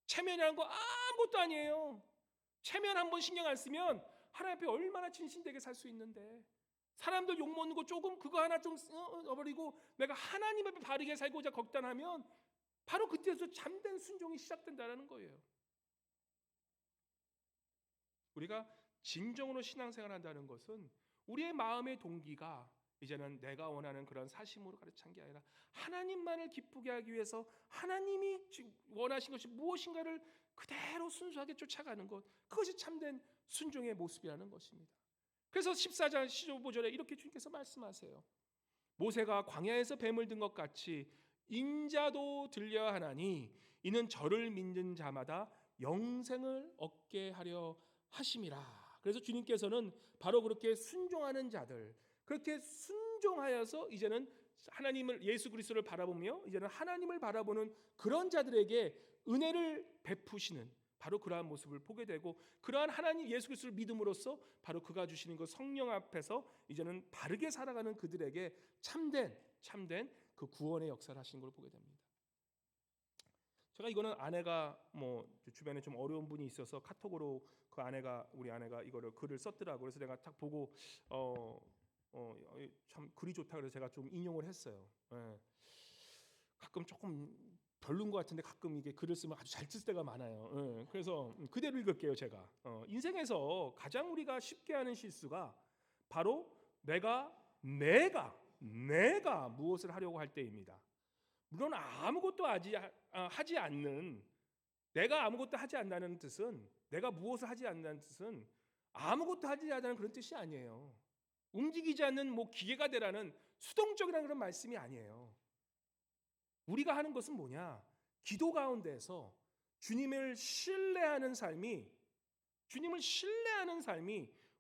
Speaker 1: 체면이라는 거 아무것도 아니에요. 체면 한번 신경 안 쓰면 하나님 앞에 얼마나 진실되게 살 수 있는데, 사람들 욕먹는 거 조금 그거 하나 좀 버리고 내가 하나님 앞에 바르게 살고자 결단하면 바로 그때서 참된 순종이 시작된다는 거예요. 우리가 진정으로 신앙생활을 한다는 것은 우리의 마음의 동기가 이제는 내가 원하는 그런 사심으로 가득 찬 게 아니라 하나님만을 기쁘게 하기 위해서 하나님이 원하신 것이 무엇인가를 그대로 순수하게 쫓아가는 것, 그것이 참된 순종의 모습이라는 것입니다. 그래서 14장 15절에 이렇게 주님께서 말씀하세요. 모세가 광야에서 뱀을 든 것 같이 인자도 들려야 하나니 이는 저를 믿는 자마다 영생을 얻게 하려 하심이라. 그래서 주님께서는 바로 그렇게 순종하는 자들, 그렇게 순종하여서 이제는 하나님을, 예수 그리스도를 바라보며 이제는 하나님을 바라보는 그런 자들에게 은혜를 베푸시는 바로 그러한 모습을 보게 되고, 그러한 하나님 예수 그리스도를 믿음으로써 바로 그가 주시는 그 성령 앞에서 이제는 바르게 살아가는 그들에게 참된 그 구원의 역사를 하시는 걸 보게 됩니다. 제가 이거는 아내가 주변에 좀 어려운 분이 있어서 카톡으로 그 우리 아내가 이거를 글을 썼더라고요. 그래서 내가 딱 보고 참 글이 좋다 그래서 제가 좀 인용을 했어요. 예. 가끔 조금 별론 것 같은데 가끔 이게 글을 쓰면 아주 잘 쓸 때가 많아요. 예. 그래서 그대로 읽을게요. 제가 인생에서 가장 우리가 쉽게 하는 실수가 바로 내가 무엇을 하려고 할 때입니다. 물론 아무것도 하지 않는, 내가 아무것도 하지 않는다는 뜻은, 내가 무엇을 하지 않는다는 뜻은 아무것도 하지 않는 그런 뜻이 아니에요. 움직이지 않는 기계가 되라는 수동적이라는 그런 말씀이 아니에요. 우리가 하는 것은 뭐냐? 기도 가운데에서 주님을 신뢰하는 삶이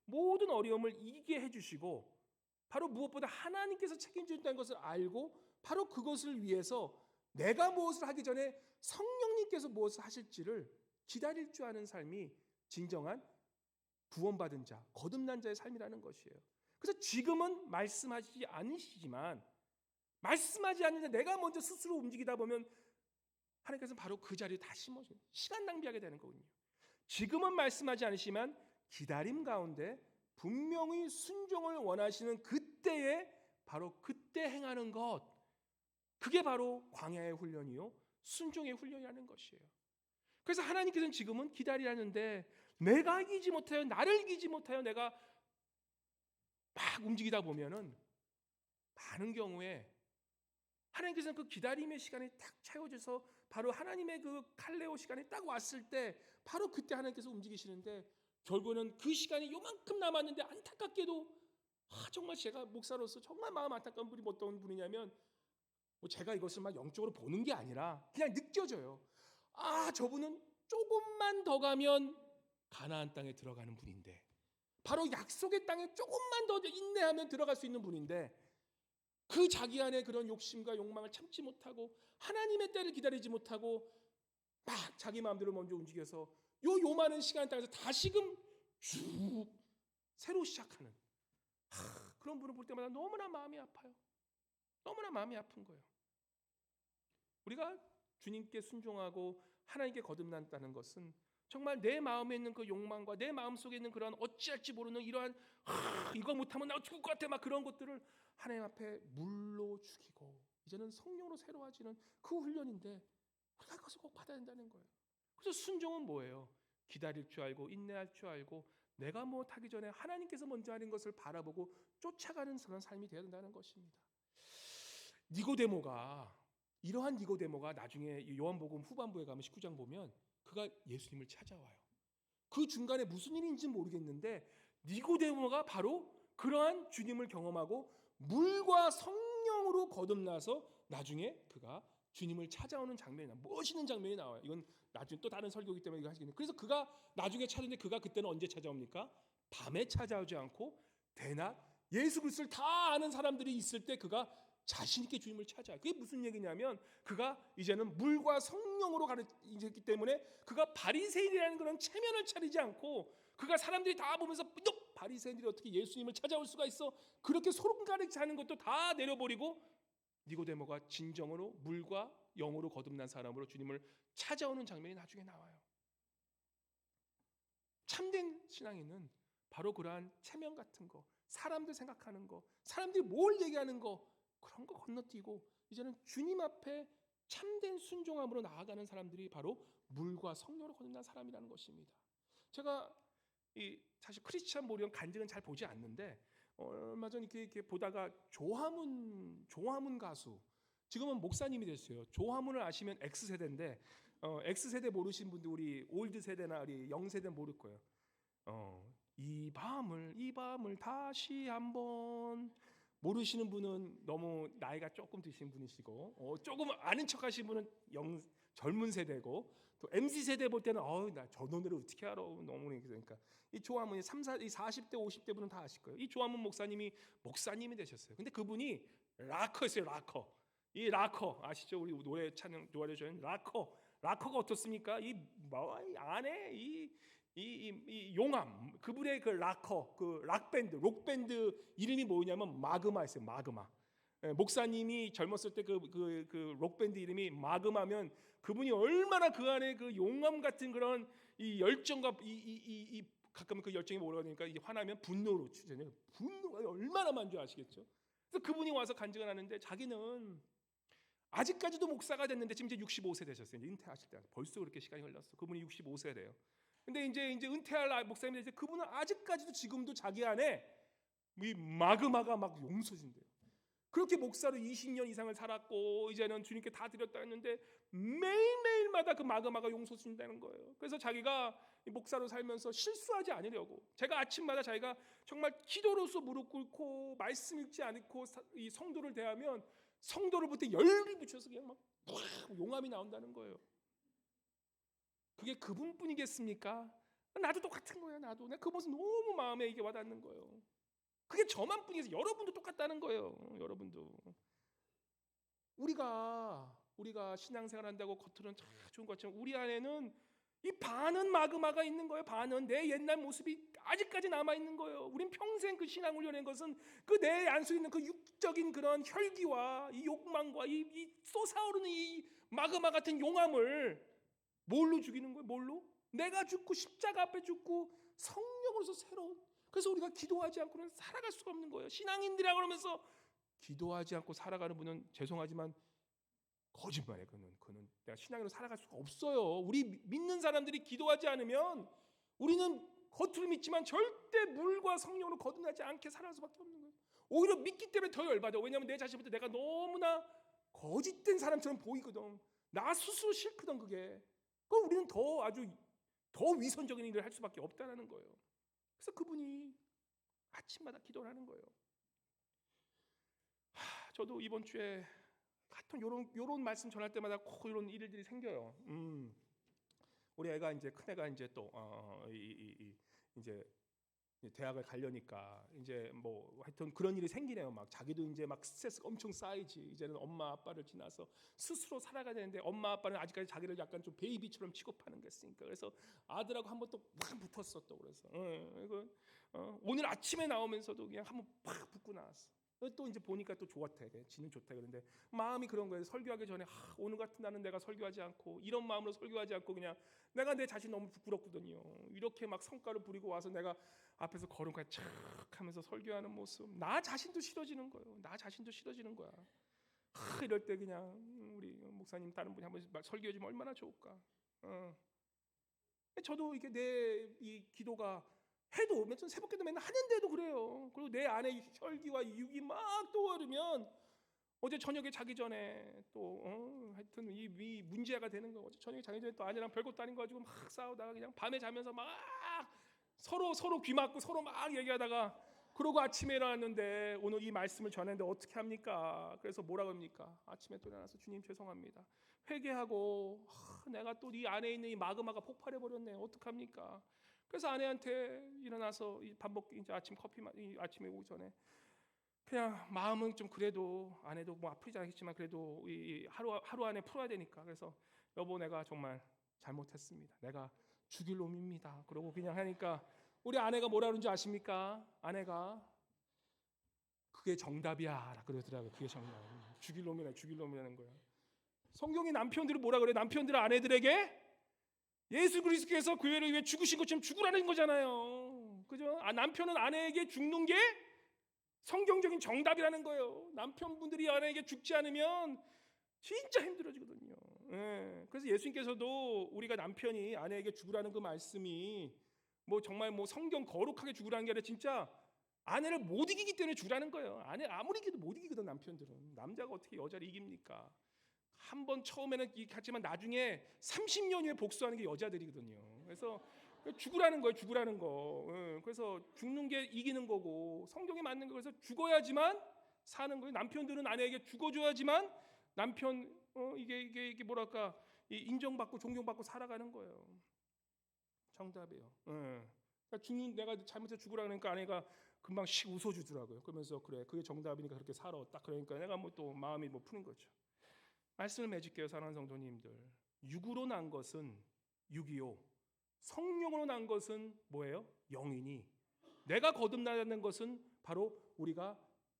Speaker 1: 모든 어려움을 이기게 해주시고, 바로 무엇보다 하나님께서 책임진다는 것을 알고 바로 그것을 위해서 내가 무엇을 하기 전에 성령님께서 무엇을 하실지를 기다릴 줄 아는 삶이 진정한 구원받은 자, 거듭난 자의 삶이라는 것이에요. 그래서 지금은 말씀하지 않는데 내가 먼저 스스로 움직이다 보면 하나님께서는 바로 그 자리에 다 심어줘요. 시간 낭비하게 되는 거거든요. 지금은 말씀하지 않으시지만 기다림 가운데 분명히 순종을 원하시는 그때에 바로 그때 행하는 것, 그게 바로 광야의 훈련이요 순종의 훈련이라는 것이에요. 그래서 하나님께서는 지금은 기다리라는데 내가 이기지 못하여, 나를 이기지 못하여 내가 막 움직이다 보면은 많은 경우에 하나님께서는 그 기다림의 시간이 딱 채워져서 바로 하나님의 그 칼레오 시간이 딱 왔을 때 바로 그때 하나님께서 움직이시는데, 결국은 그 시간이 요만큼 남았는데 안타깝게도 정말 제가 목사로서 정말 마음 안타까운 분이 어떤 분이냐면, 제가 이것을 막 영적으로 보는 게 아니라 그냥 느껴져요. 저분은 조금만 더 가면 가나안 땅에 들어가는 분인데, 바로 약속의 땅에 조금만 더 인내하면 들어갈 수 있는 분인데, 그 자기 안에 그런 욕심과 욕망을 참지 못하고 하나님의 때를 기다리지 못하고 막 자기 마음대로 먼저 움직여서 요 많은 시간 땅에서 다시금 쭉 새로 시작하는 그런 분을 볼 때마다 너무나 마음이 아파요. 너무나 마음이 아픈 거예요. 우리가 주님께 순종하고 하나님께 거듭난다는 것은 정말 내 마음에 있는 그 욕망과 내 마음속에 있는 그런 어찌할지 모르는 이러한 이거 못하면 나 죽을 것 같아 막 그런 것들을 하나님 앞에 물로 죽이고 이제는 성령으로 새로워지는 그 훈련인데, 우리가 그것을 꼭 받아야 된다는 거예요. 그래서 순종은 뭐예요? 기다릴 줄 알고 인내할 줄 알고 내가 못하기 전에 하나님께서 먼저 하는 것을 바라보고 쫓아가는 그런 삶이 되어야 된다는 것입니다. 이러한 니고데모가 나중에 요한복음 후반부에 가면 19장 보면 그가 예수님을 찾아와요. 그 중간에 무슨 일인지 모르겠는데 니고데모가 바로 그러한 주님을 경험하고 물과 성령으로 거듭나서 나중에 그가 주님을 찾아오는 장면이 나와요. 멋있는 장면이 나와요. 이건 나중에 또 다른 설교이기 때문에 이거 하시겠네요. 그래서 그가 나중에 찾는데 그가 그때는 언제 찾아옵니까? 밤에 찾아오지 않고 대낮 예수 그리스도를 다 아는 사람들이 있을 때 그가 자신 있게 주님을 찾아요. 그게 무슨 얘기냐면 그가 이제는 물과 성령으로 가르쳤기 때문에 그가 바리새인이라는 그런 체면을 차리지 않고 그가 사람들이 다 보면서 너 바리새인들이 어떻게 예수님을 찾아올 수가 있어? 그렇게 소름 가르치 하는 것도 다 내려버리고 니고데모가 진정으로 물과 영으로 거듭난 사람으로 주님을 찾아오는 장면이 나중에 나와요. 참된 신앙인은 바로 그러한 체면 같은 거, 사람들 생각하는 거, 사람들이 뭘 얘기하는 거 그런 거 건너뛰고 이제는 주님 앞에 참된 순종함으로 나아가는 사람들이 바로 물과 성령으로 거듭난 사람이라는 것입니다. 제가 사실 크리스찬 모리언 간증은 잘 보지 않는데 얼마 전 이렇게 보다가 조화문 가수 지금은 목사님이 됐어요. 조화문을 아시면 X세대인데 X세대 모르신 분들 우리 올드 세대나 우리 영세대 모를 거예요. 이 밤을 다시 한번 모르시는 분은 너무 나이가 조금 드신 분이시고 조금 아는 척하신 분은 젊은 세대고 또 MZ 세대 볼 때는 나 저 노래를 어떻게 알아 너무 그러니까 이 조화문이 40대 50대 분은 다 아실 거예요. 이 조화문 목사님이 되셨어요. 근데 그분이 락커였어요. 이 락커 아시죠? 우리 노래 찬양 좋아해 주시는 락커가 어떻습니까? 이 안에 이 용암 그분의 그 락커 그 록밴드 이름이 뭐냐면 마그마였어요. 마그마. 목사님이 젊었을 때 그 록밴드 이름이 마그마면 그분이 얼마나 그 안에 그 용암 같은 그런 이 열정과 이 가끔 그 열정이 뭐라고 하니까 이게 화나면 분노로 추잖아요. 분노가 얼마나 많은 줄 아시겠죠? 그래서 그분이 와서 간증을 하는데 자기는 아직까지도 목사가 됐는데 지금 이제 65세 되셨어요. 이제 은퇴하실 때 벌써 그렇게 시간이 흘렀어. 그분이 65세래요. 근데 이제 은퇴할 목사님이 이제 그분은 아직까지도 지금도 자기 안에 이 마그마가 막 용서진대요. 그렇게 목사로 20년 이상을 살았고 이제는 주님께 다 드렸다 했는데 매일매일마다 그 마그마가 용서진다는 거예요. 그래서 자기가 목사로 살면서 실수하지 않으려고 제가 아침마다 자기가 정말 기도로서 무릎 꿇고 말씀 읽지 않고 이 성도를 대하면 성도를 볼 때 열이 붙여서 그냥 막 용암이 나온다는 거예요. 그게 그분뿐이겠습니까? 나도 똑같은 거예요. 나도 내가 그 모습 너무 마음에 이게 와닿는 거예요. 그게 저만 뿐이어서 여러분도 똑같다는 거예요. 여러분도 우리가 신앙생활한다고 겉으로는 참 좋은 것처럼 우리 안에는 이 반은 마그마가 있는 거예요. 반은 내 옛날 모습이 아직까지 남아 있는 거예요. 우린 평생 그 신앙 훈련한 것은 그 내 안속에 있는 그 육적인 그런 혈기와 이 욕망과 이 솟아오르는 이 마그마 같은 용암을 뭘로 죽이는 거예요? 뭘로? 내가 죽고 십자가 앞에 죽고 성령으로서 새로운. 그래서 우리가 기도하지 않고는 살아갈 수가 없는 거예요. 신앙인들이라고 그러면서 기도하지 않고 살아가는 분은 죄송하지만 거짓말이에요. 그는 내가 신앙으로 살아갈 수가 없어요. 우리 믿는 사람들이 기도하지 않으면 우리는 겉으로 믿지만 절대 물과 성령으로 거듭나지 않게 살아갈 수밖에 없는 거예요. 오히려 믿기 때문에 더 열받아요. 왜냐하면 내 자신부터 내가 너무나 거짓된 사람처럼 보이거든. 나 스스로 싫거든 그게. 그럼 우리는 더 위선적인 일을 할 수밖에 없다는 거예요. 그래서 그분이 아침마다 기도를 하는 거예요. 저도 이번 주에 같은 요런 말씀 전할 때마다 꼭 이런 일들이 생겨요. 우리 애가 이제 큰 애가 이제 또 이제 대학을 가려니까 이제 뭐 하여튼 그런 일이 생기네요. 막 자기도 이제 막 스트레스가 엄청 쌓이지. 이제는 엄마 아빠를 지나서 스스로 살아가야 되는데 엄마 아빠는 아직까지 자기를 약간 좀 베이비처럼 취급하는 게 있으니까 그래서 아들하고 한번 또 팍 붙었어 또 그래서 오늘 아침에 나오면서도 그냥 한번 팍 붙고 나왔어. 또 이제 보니까 또 좋았대. 지는 좋대. 그런데 마음이 그런 거예요. 설교하기 전에 오늘 같은 날은 내가 설교하지 않고 이런 마음으로 설교하지 않고 그냥 내가 내 자신 너무 부끄럽거든요. 이렇게 막 성과를 부리고 와서 내가 앞에서 걸음까 촥 하면서 설교하는 모습 나 자신도 싫어지는 거예요. 나 자신도 싫어지는 거야. 이럴 때 그냥 우리 목사님 다른 분이 한번 설교해 주면 얼마나 좋을까. 저도 이게 내 이 기도가 해도 맨날 새벽기도 맨날 하는데도 그래요. 그리고 내 안에 혈기와 육이 막 떠오르면 어제 저녁에 자기 전에 또 하여튼 이 문제가 되는 거. 어제 저녁에 자기 전에 또 아내랑 별것도 아닌 거 가지고 막 싸우다가 그냥 밤에 자면서 막 서로 귀 막고 서로 막 얘기하다가 그러고 아침에 일어났는데 오늘 이 말씀을 전했는데 어떻게 합니까? 그래서 뭐라고 합니까? 아침에 또 일어나서 주님 죄송합니다. 회개하고 내가 또 이 안에 있는 이 마그마가 폭발해 버렸네. 어떡합니까? 그래서 아내한테 일어나서 밥 먹기 이제 아침 커피 아침에 오기 전에 그냥 마음은 좀 그래도 아내도 뭐 아프지 않겠지만 그래도 이 하루 안에 풀어야 되니까 그래서 여보 내가 정말 잘못했습니다. 내가 죽일 놈입니다. 그러고 그냥 하니까 우리 아내가 뭐라 그러는지 아십니까? 아내가 그게 정답이야 그러더라고요. 그게 정답. 죽일 놈이라는 거야. 성경이 남편들을 뭐라 그래? 남편들 아내들에게 예수 그리스도께서 교회를 위해 죽으신 것처럼 죽으라는 거잖아요. 그죠? 남편은 아내에게 죽는 게 성경적인 정답이라는 거예요. 남편분들이 아내에게 죽지 않으면 진짜 힘들어지거든요. 예. 그래서 예수님께서도 우리가 남편이 아내에게 죽으라는 그 말씀이 뭐 정말 뭐 성경 거룩하게 죽으라는 게 아니라 진짜 아내를 못 이기기 때문에 죽으라는 거예요. 아내 아무리 이겨도 못 이기거든 남편들은. 남자가 어떻게 여자를 이깁니까? 한 번 처음에는 이겼지만 나중에 30년 후에 복수하는 게 여자들이거든요. 그래서 죽으라는 거예요. 죽으라는 거. 그래서 죽는 게 이기는 거고 성경에 맞는 거. 그래서 죽어야지만 사는 거예요. 남편들은 아내에게 죽어줘야지만 남편 이게 뭐랄까 인정받고 존경받고 살아가는 거예요. 정답이에요. 그러니까 내가 잘못해서 죽으라 그러니까 아내가 금방 씩 웃어주더라고요. 그러면서 그래 그게 정답이니까 그렇게 살아. 딱 그러니까 내가 뭐 또 마음이 뭐 푸는 거죠. 말씀을 맺을게요. 사랑하는 성도님들. 육으로 난 것은 육이요. 성령으로 난 것은 뭐예요? 영이니. 내가 거듭나는 것은 바로 우리가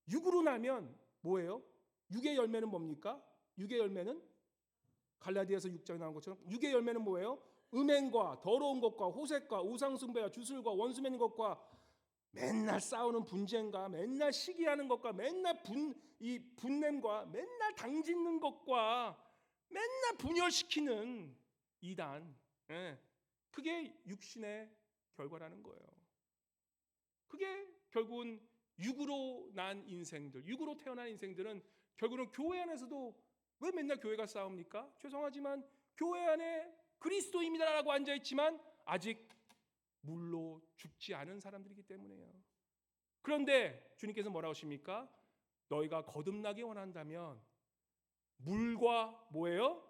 Speaker 1: 육으로 나면 뭐예요? 육의 열매는 뭡니까? 육의 열매는 갈라디아서 6장에 나온 것처럼 육의 열매는 뭐예요? 음행과 더러운 것과 호색과 우상숭배와 주술과 원수맺는 것과 맨날 싸우는 분쟁과 맨날 시기하는 것과 맨날 분냄과 맨날 당짓는 것과 맨날 분열시키는 이단. 그게 육신의 결과라는 거예요. 그게 결국은 육으로 난 인생들, 육으로 태어난 인생들은 결국은 교회 안에서도 왜 맨날 교회가 싸웁니까? 죄송하지만 교회 안에 그리스도입니다라고 앉아있지만 아직 물로 죽지 않은 사람들이기 때문에요. 그런데 주님께서 뭐라고 하십니까? 너희가 거듭나기 원한다면 물과 뭐예요?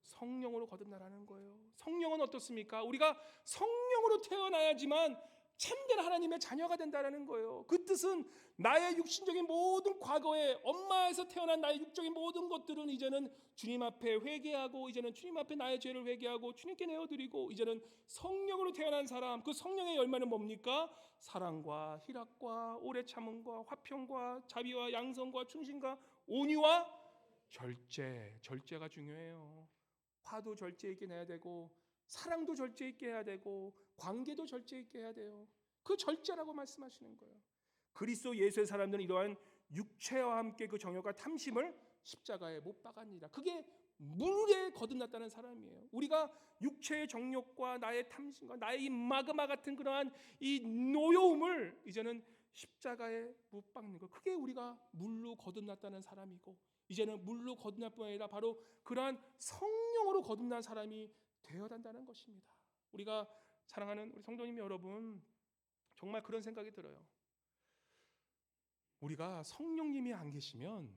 Speaker 1: 성령으로 거듭나라는 거예요. 성령은 어떻습니까? 우리가 성령으로 태어나야지만 참된 하나님의 자녀가 된다는 거예요. 그 뜻은 나의 육신적인 모든 과거에 엄마에서 태어난 나의 육적인 모든 것들은 이제는 주님 앞에 회개하고 이제는 주님 앞에 나의 죄를 회개하고 주님께 내어드리고 이제는 성령으로 태어난 사람, 그 성령의 열매는 뭡니까? 사랑과 희락과 오래 참음과 화평과 자비와 양성과 충신과 온유와 절제가 중요해요. 화도 절제 있게 내야 되고 사랑도 절제 있게 해야 되고 관계도 절제 있게 해야 돼요. 그 절제라고 말씀하시는 거예요. 그리스도 예수의 사람들은 이러한 육체와 함께 그 정욕과 탐심을 십자가에 못 박았느니라. 그게 물에 거듭났다는 사람이에요. 우리가 육체의 정욕과 나의 탐심과 나의 이 마그마 같은 그러한 이 노여움을 이제는 십자가에 못 박는 거. 그게 우리가 물로 거듭났다는 사람이고 이제는 물로 거듭날 뿐 아니라 바로 그러한 성령으로 거듭난 사람이 되어야 한다는 것입니다. 우리가 사랑하는 우리 성도님 여러분, 정말 그런 생각이 들어요. 우리가 성령님이 안 계시면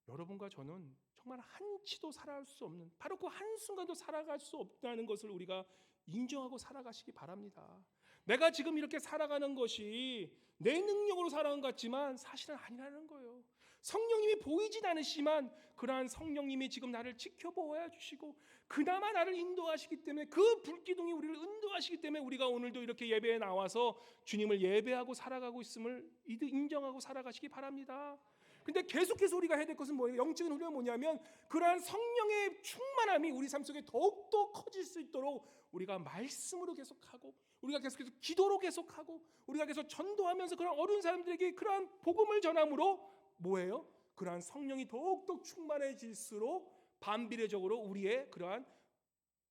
Speaker 1: 여러분과 저는 정말 한치도 살아갈 수 없는, 바로 그 한순간도 살아갈 수 없다는 것을 우리가 인정하고 살아가시기 바랍니다. 내가 지금 이렇게 살아가는 것이 내 능력으로 살아가는 것 같지만 사실은 아니라는 거예요. 성령님이 보이진 않으시지만 그러한 성령님이 지금 나를 지켜보아 주시고 그나마 나를 인도하시기 때문에 그 불기둥이 우리를 인도하시기 때문에 우리가 오늘도 이렇게 예배에 나와서 주님을 예배하고 살아가고 있음을 인정하고 살아가시기 바랍니다. 근데 계속해서 우리가 해야 될 것은 뭐예요? 영적인 훈련은 뭐냐면 그러한 성령의 충만함이 우리 삶 속에 더욱더 커질 수 있도록 우리가 말씀으로 계속하고 우리가 계속해서 기도로 계속하고 우리가 계속 전도하면서 그런 어려운 사람들에게 그러한 복음을 전함으로 뭐예요? 그러한 성령이 더욱더 충만해질수록 반비례적으로 우리의 그러한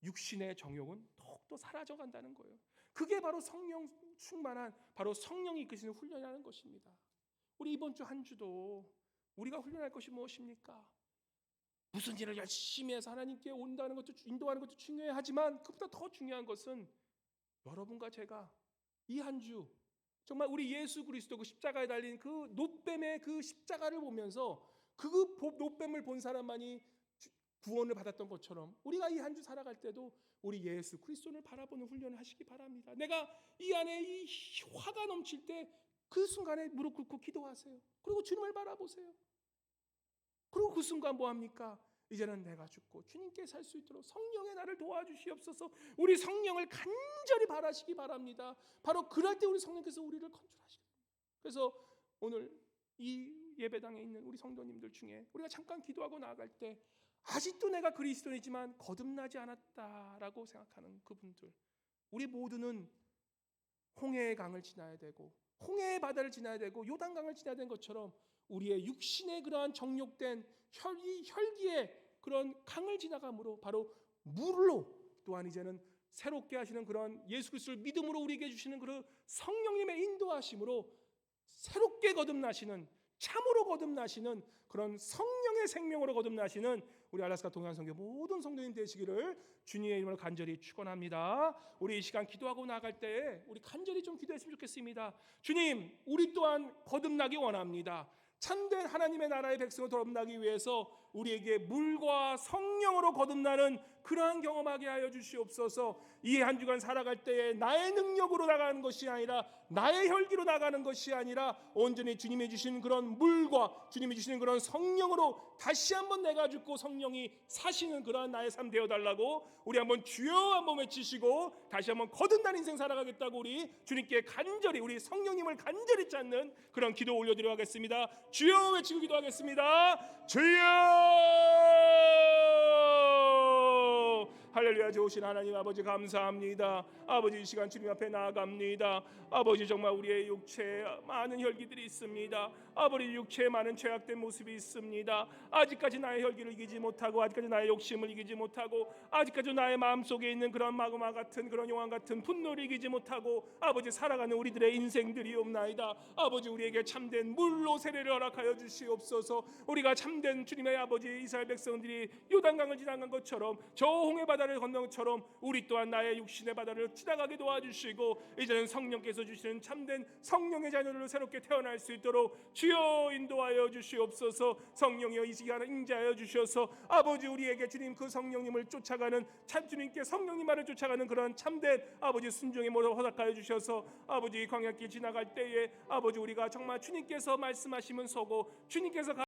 Speaker 1: 육신의 정욕은 더욱더 사라져 간다는 거예요. 그게 바로 성령 충만한 바로 성령이 이끄시는 훈련이라는 것입니다. 우리 이번 주 한 주도 우리가 훈련할 것이 무엇입니까? 무슨 일을 열심히 해서 하나님께 온다는 것도 인도하는 것도 중요하지만 그보다 더 중요한 것은 여러분과 제가 이 한 주 정말 우리 예수 그리스도 그 십자가에 달린 그 놋뱀의 그 십자가를 보면서 그 놋뱀을 본 사람만이 구원을 받았던 것처럼 우리가 이 한 주 살아갈 때도 우리 예수 그리스도를 바라보는 훈련을 하시기 바랍니다. 내가 이 안에 이 화가 넘칠 때 그 순간에 무릎 꿇고 기도하세요. 그리고 주님을 바라보세요. 그리고 그 순간 뭐합니까? 이제는 내가 죽고 주님께 살 수 있도록 성령의 나를 도와주시옵소서. 우리 성령을 간절히 바라시기 바랍니다. 바로 그럴 때 우리 성령께서 우리를 컨트롤하시는 거예요. 그래서 오늘 이 예배당에 있는 우리 성도님들 중에 우리가 잠깐 기도하고 나아갈 때 아직도 내가 그리스도인이지만 거듭나지 않았다라고 생각하는 그분들, 우리 모두는 홍해의 강을 지나야 되고 홍해의 바다를 지나야 되고 요단강을 지나야 되는 것처럼 우리의 육신의 그러한 정욕된 혈기의 그런 강을 지나감으로 바로 물로 또한 이제는 새롭게 하시는 그런 예수 그리스도를 믿음으로 우리에게 주시는 그런 성령님의 인도하심으로 새롭게 거듭나시는, 참으로 거듭나시는 그런 성령의 생명으로 거듭나시는 우리 알라스카 동양성교 모든 성도님 되시기를 주님의 이름으로 간절히 축원합니다. 우리 이 시간 기도하고 나갈 때 우리 간절히 좀 기도했으면 좋겠습니다. 주님, 우리 또한 거듭나기 원합니다. 참된 하나님의 나라의 백성으로 거듭나기 위해서 우리에게 물과 성령으로 거듭나는 그러한 경험하게 하여 주시옵소서. 이 한 주간 살아갈 때에 나의 능력으로 나가는 것이 아니라 나의 혈기로 나가는 것이 아니라 온전히 주님이 주신 그런 물과 주님이 주시는 그런 성령으로 다시 한번 내가 죽고 성령이 사시는 그러한 나의 삶 되어달라고 우리 한번 주여 한번 외치시고 다시 한번 거듭난 인생 살아가겠다고 우리 주님께 간절히 우리 성령님을 간절히 찾는 그런 기도 올려드려 하겠습니다. 주여 외치고 기도하겠습니다. 주여! 할렐루야. 좋으신 하나님 아버지 감사합니다. 아버지 이 시간 주님 앞에 나아갑니다. 아버지 정말 우리의 육체에 많은 혈기들이 있습니다. 아버지 육체에 많은 죄악된 모습이 있습니다. 아직까지 나의 혈기를 이기지 못하고 아직까지 나의 욕심을 이기지 못하고 아직까지 나의 마음속에 있는 그런 마그마 같은 그런 용암 같은 분노를 이기지 못하고 아버지 살아가는 우리들의 인생들이 없나이다. 아버지 우리에게 참된 물로 세례를 허락하여 주시옵소서. 우리가 참된 주님의 아버지 이스라엘 백성들이 요단강을 지나간 것처럼 저 홍해 바다를 건넌 것처럼 우리 또한 나의 육신의 바다를 지나가게 도와주시고 이제는 성령께서 주시는 참된 성령의 자녀들로 새롭게 태어날 수 있도록 주여 인도하여 주시옵소서. 성령이여 이 시간에 임재하여 주셔서 아버지 우리에게 주님 그 성령님을 쫓아가는 참 주님께 성령님 말을 쫓아가는 그런 참된 아버지 순종의 모습 허락하여 주셔서 아버지 광야길 지나갈 때에 아버지 우리가 정말 주님께서 말씀하시면 서고 주님께서